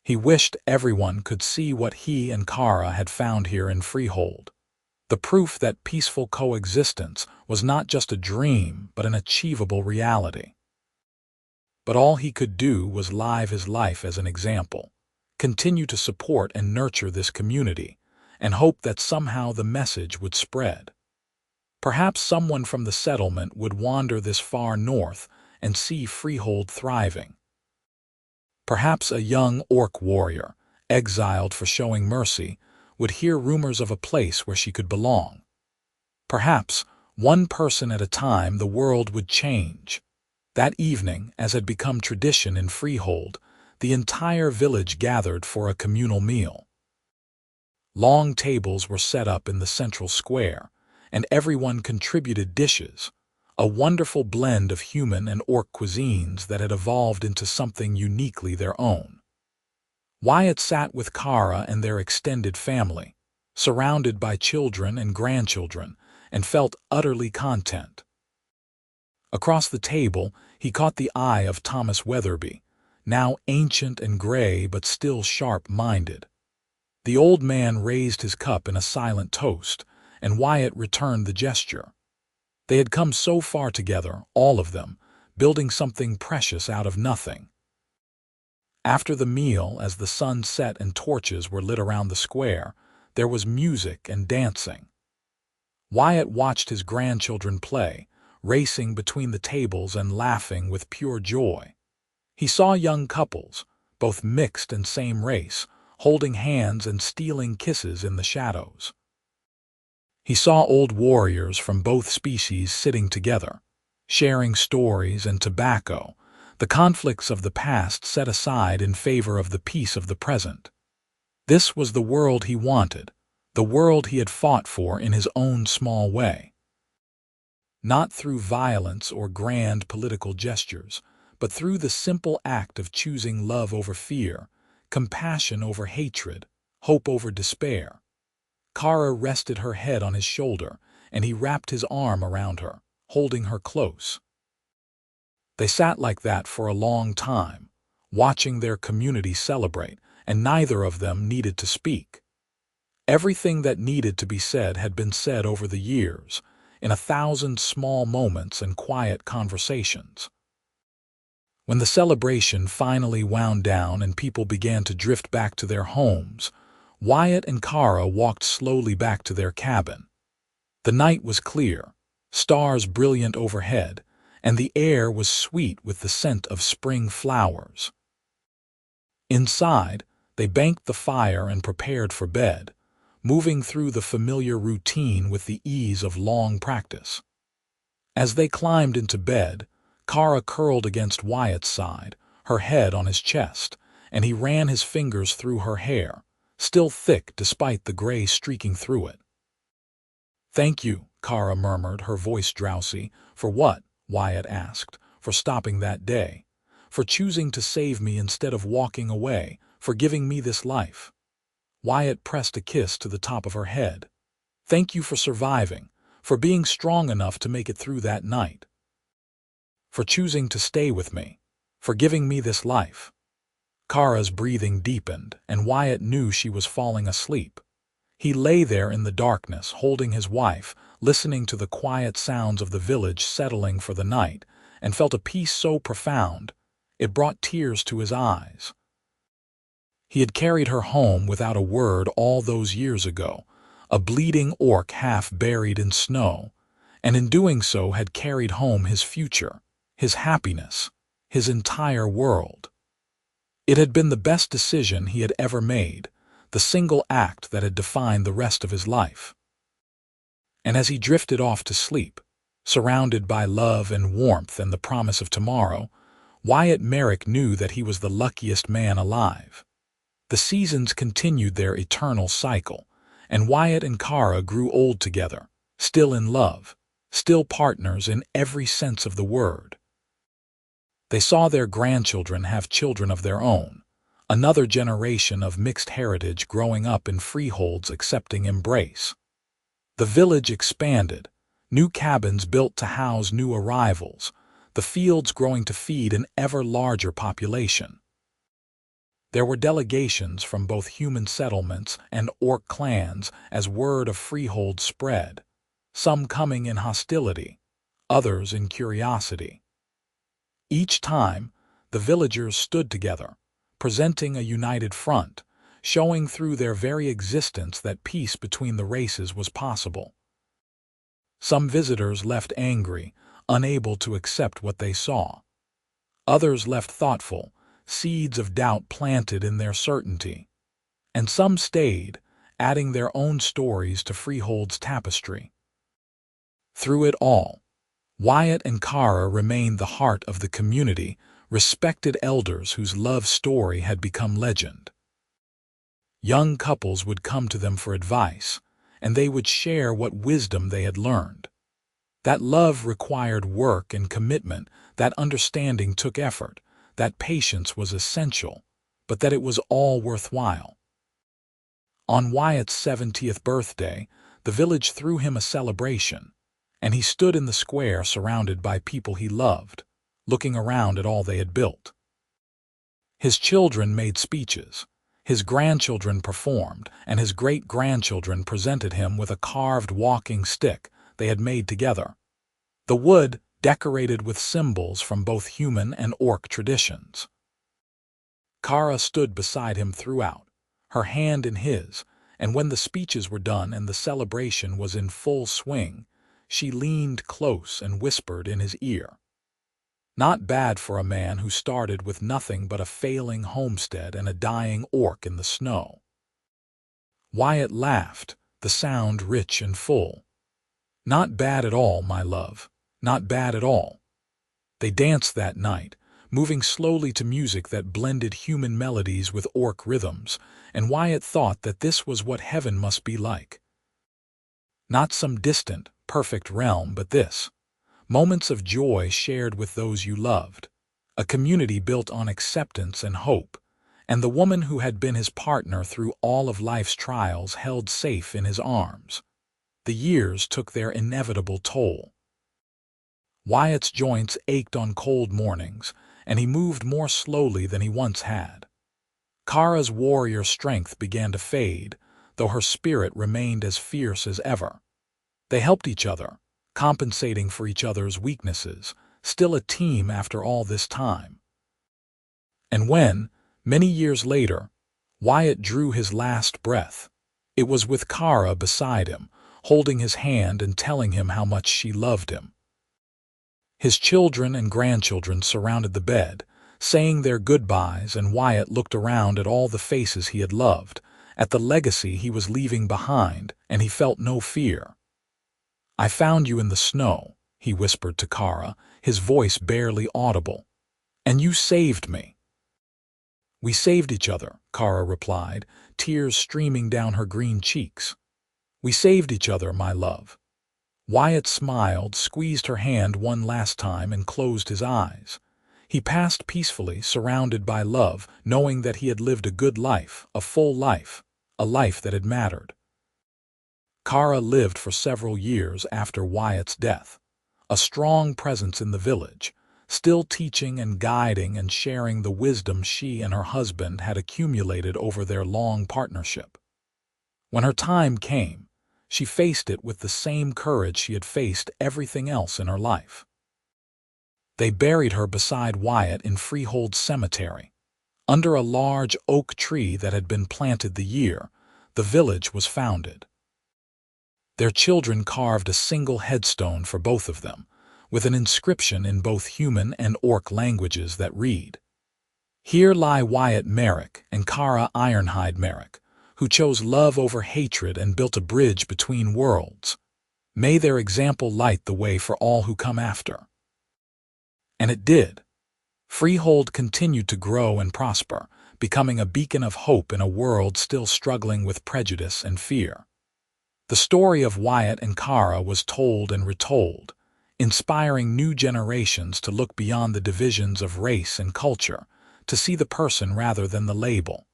He wished everyone could see what he and Kara had found here in Freehold, the proof that peaceful coexistence was not just a dream but an achievable reality. But all he could do was live his life as an example, continue to support and nurture this community, and hope that somehow the message would spread. Perhaps someone from the settlement would wander this far north and see Freehold thriving. Perhaps a young orc warrior, exiled for showing mercy, would hear rumors of a place where she could belong. Perhaps, one person at a time, the world would change. That evening, as had become tradition in Freehold, the entire village gathered for a communal meal. Long tables were set up in the central square, and everyone contributed dishes, a wonderful blend of human and orc cuisines that had evolved into something uniquely their own. Wyatt sat with Kara and their extended family, surrounded by children and grandchildren, and felt utterly content. Across the table, he caught the eye of Thomas Weatherby, now ancient and gray but still sharp-minded. The old man raised his cup in a silent toast, and Wyatt returned the gesture. They had come so far together, all of them, building something precious out of nothing. After the meal, as the sun set and torches were lit around the square, there was music and dancing. Wyatt watched his grandchildren play, racing between the tables and laughing with pure joy. He saw young couples, both mixed and same race, holding hands and stealing kisses in the shadows. He saw old warriors from both species sitting together, sharing stories and tobacco, the conflicts of the past set aside in favor of the peace of the present. This was the world he wanted, the world he had fought for in his own small way. Not through violence or grand political gestures, but through the simple act of choosing love over fear, compassion over hatred, hope over despair. Kara rested her head on his shoulder, and he wrapped his arm around her, holding her close. They sat like that for a long time, watching their community celebrate, and neither of them needed to speak. Everything that needed to be said had been said over the years, in 1,000 small moments and quiet conversations. When the celebration finally wound down and people began to drift back to their homes, Wyatt and Kara walked slowly back to their cabin. The night was clear, stars brilliant overhead, and the air was sweet with the scent of spring flowers. Inside, they banked the fire and prepared for bed, moving through the familiar routine with the ease of long practice. As they climbed into bed, Kara curled against Wyatt's side, her head on his chest, and he ran his fingers through her hair, still thick despite the gray streaking through it. "Thank you," Kara murmured, her voice drowsy. "For what?" Wyatt asked. "For stopping that day. For choosing to save me instead of walking away. For giving me this life." Wyatt pressed a kiss to the top of her head. "Thank you for surviving, for being strong enough to make it through that night. For choosing to stay with me, for giving me this life." Kara's breathing deepened, and Wyatt knew she was falling asleep. He lay there in the darkness, holding his wife, listening to the quiet sounds of the village settling for the night, and felt a peace so profound, it brought tears to his eyes. He had carried her home without a word all those years ago, a bleeding orc half buried in snow, and in doing so had carried home his future, his happiness, his entire world. It had been the best decision he had ever made, the single act that had defined the rest of his life. And as he drifted off to sleep, surrounded by love and warmth and the promise of tomorrow, Wyatt Merrick knew that he was the luckiest man alive. The seasons continued their eternal cycle, and Wyatt and Kara grew old together, still in love, still partners in every sense of the word. They saw their grandchildren have children of their own, another generation of mixed heritage growing up in freeholds accepting embrace. The village expanded, new cabins built to house new arrivals, the fields growing to feed an ever larger population. There were delegations from both human settlements and orc clans as word of freehold spread, some coming in hostility, others in curiosity. Each time, the villagers stood together, presenting a united front, showing through their very existence that peace between the races was possible. Some visitors left angry, unable to accept what they saw. Others left thoughtful, seeds of doubt planted in their certainty. And some stayed, adding their own stories to Freehold's tapestry. Through it all, Wyatt and Kara remained the heart of the community, respected elders whose love story had become legend. Young couples would come to them for advice, and they would share what wisdom they had learned. That love required work and commitment, that understanding took effort, that patience was essential, but that it was all worthwhile. On Wyatt's 70th birthday, the village threw him a celebration, and he stood in the square surrounded by people he loved, looking around at all they had built. His children made speeches, his grandchildren performed, and his great-grandchildren presented him with a carved walking stick they had made together. The wood decorated with symbols from both human and orc traditions. Kara stood beside him throughout, her hand in his, and when the speeches were done and the celebration was in full swing, she leaned close and whispered in his ear. Not bad for a man who started with nothing but a failing homestead and a dying orc in the snow. Wyatt laughed, the sound rich and full. Not bad at all, my love, not bad at all. They danced that night, moving slowly to music that blended human melodies with orc rhythms, and Wyatt thought that this was what heaven must be like. Not some distant, perfect realm, but this. Moments of joy shared with those you loved. A community built on acceptance and hope, and the woman who had been his partner through all of life's trials held safe in his arms. The years took their inevitable toll. Wyatt's joints ached on cold mornings, and he moved more slowly than he once had. Kara's warrior strength began to fade, though her spirit remained as fierce as ever. They helped each other, compensating for each other's weaknesses, still a team after all this time. And when, many years later, Wyatt drew his last breath, it was with Kara beside him, holding his hand and telling him how much she loved him. His children and grandchildren surrounded the bed, saying their goodbyes, and Wyatt looked around at all the faces he had loved, at the legacy he was leaving behind, and he felt no fear. "I found you in the snow," he whispered to Kara, his voice barely audible. "And you saved me." "We saved each other," Kara replied, tears streaming down her green cheeks. "We saved each other, my love." Wyatt smiled, squeezed her hand one last time, and closed his eyes. He passed peacefully, surrounded by love, knowing that he had lived a good life, a full life, a life that had mattered. Kara lived for several years after Wyatt's death, a strong presence in the village, still teaching and guiding and sharing the wisdom she and her husband had accumulated over their long partnership. When her time came, she faced it with the same courage she had faced everything else in her life. They buried her beside Wyatt in Freehold Cemetery. Under a large oak tree that had been planted the year the village was founded. Their children carved a single headstone for both of them, with an inscription in both human and orc languages that read, "Here lie Wyatt Merrick and Kara Ironhide Merrick, who chose love over hatred and built a bridge between worlds. May their example light the way for all who come after." And it did. Freehold continued to grow and prosper, becoming a beacon of hope in a world still struggling with prejudice and fear. The story of Wyatt and Kara was told and retold, inspiring new generations to look beyond the divisions of race and culture, to see the person rather than the label.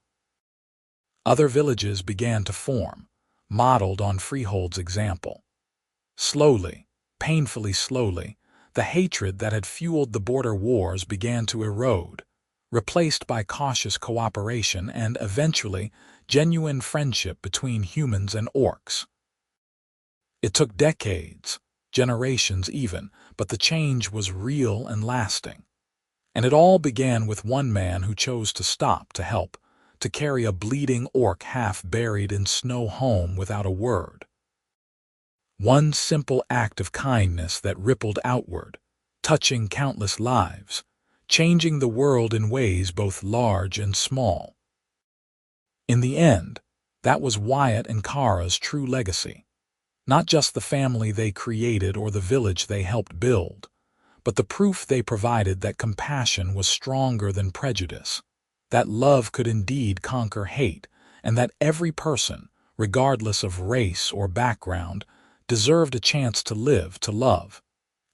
Other villages began to form, modeled on Freehold's example. Slowly, painfully slowly, the hatred that had fueled the border wars began to erode, replaced by cautious cooperation and, eventually, genuine friendship between humans and orcs. It took decades, generations even, but the change was real and lasting. And it all began with one man who chose to stop to help, to carry a bleeding orc half buried in snow home without a word. One simple act of kindness that rippled outward, touching countless lives, changing the world in ways both large and small. In the end, that was Wyatt and Kara's true legacy. Not just the family they created or the village they helped build, but the proof they provided that compassion was stronger than prejudice, that love could indeed conquer hate, and that every person, regardless of race or background, deserved a chance to live, to love,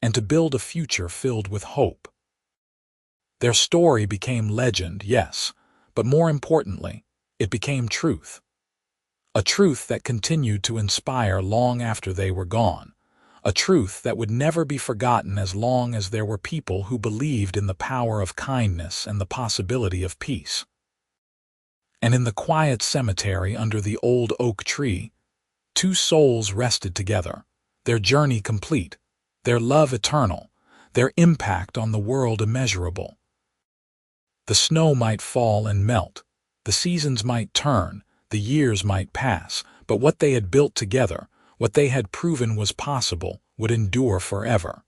and to build a future filled with hope. Their story became legend, yes, but more importantly, it became truth. A truth that continued to inspire long after they were gone, a truth that would never be forgotten as long as there were people who believed in the power of kindness and the possibility of peace. And in the quiet cemetery under the old oak tree, two souls rested together, their journey complete, their love eternal, their impact on the world immeasurable. The snow might fall and melt, the seasons might turn, the years might pass, but what they had built together, what they had proven was possible, would endure forever.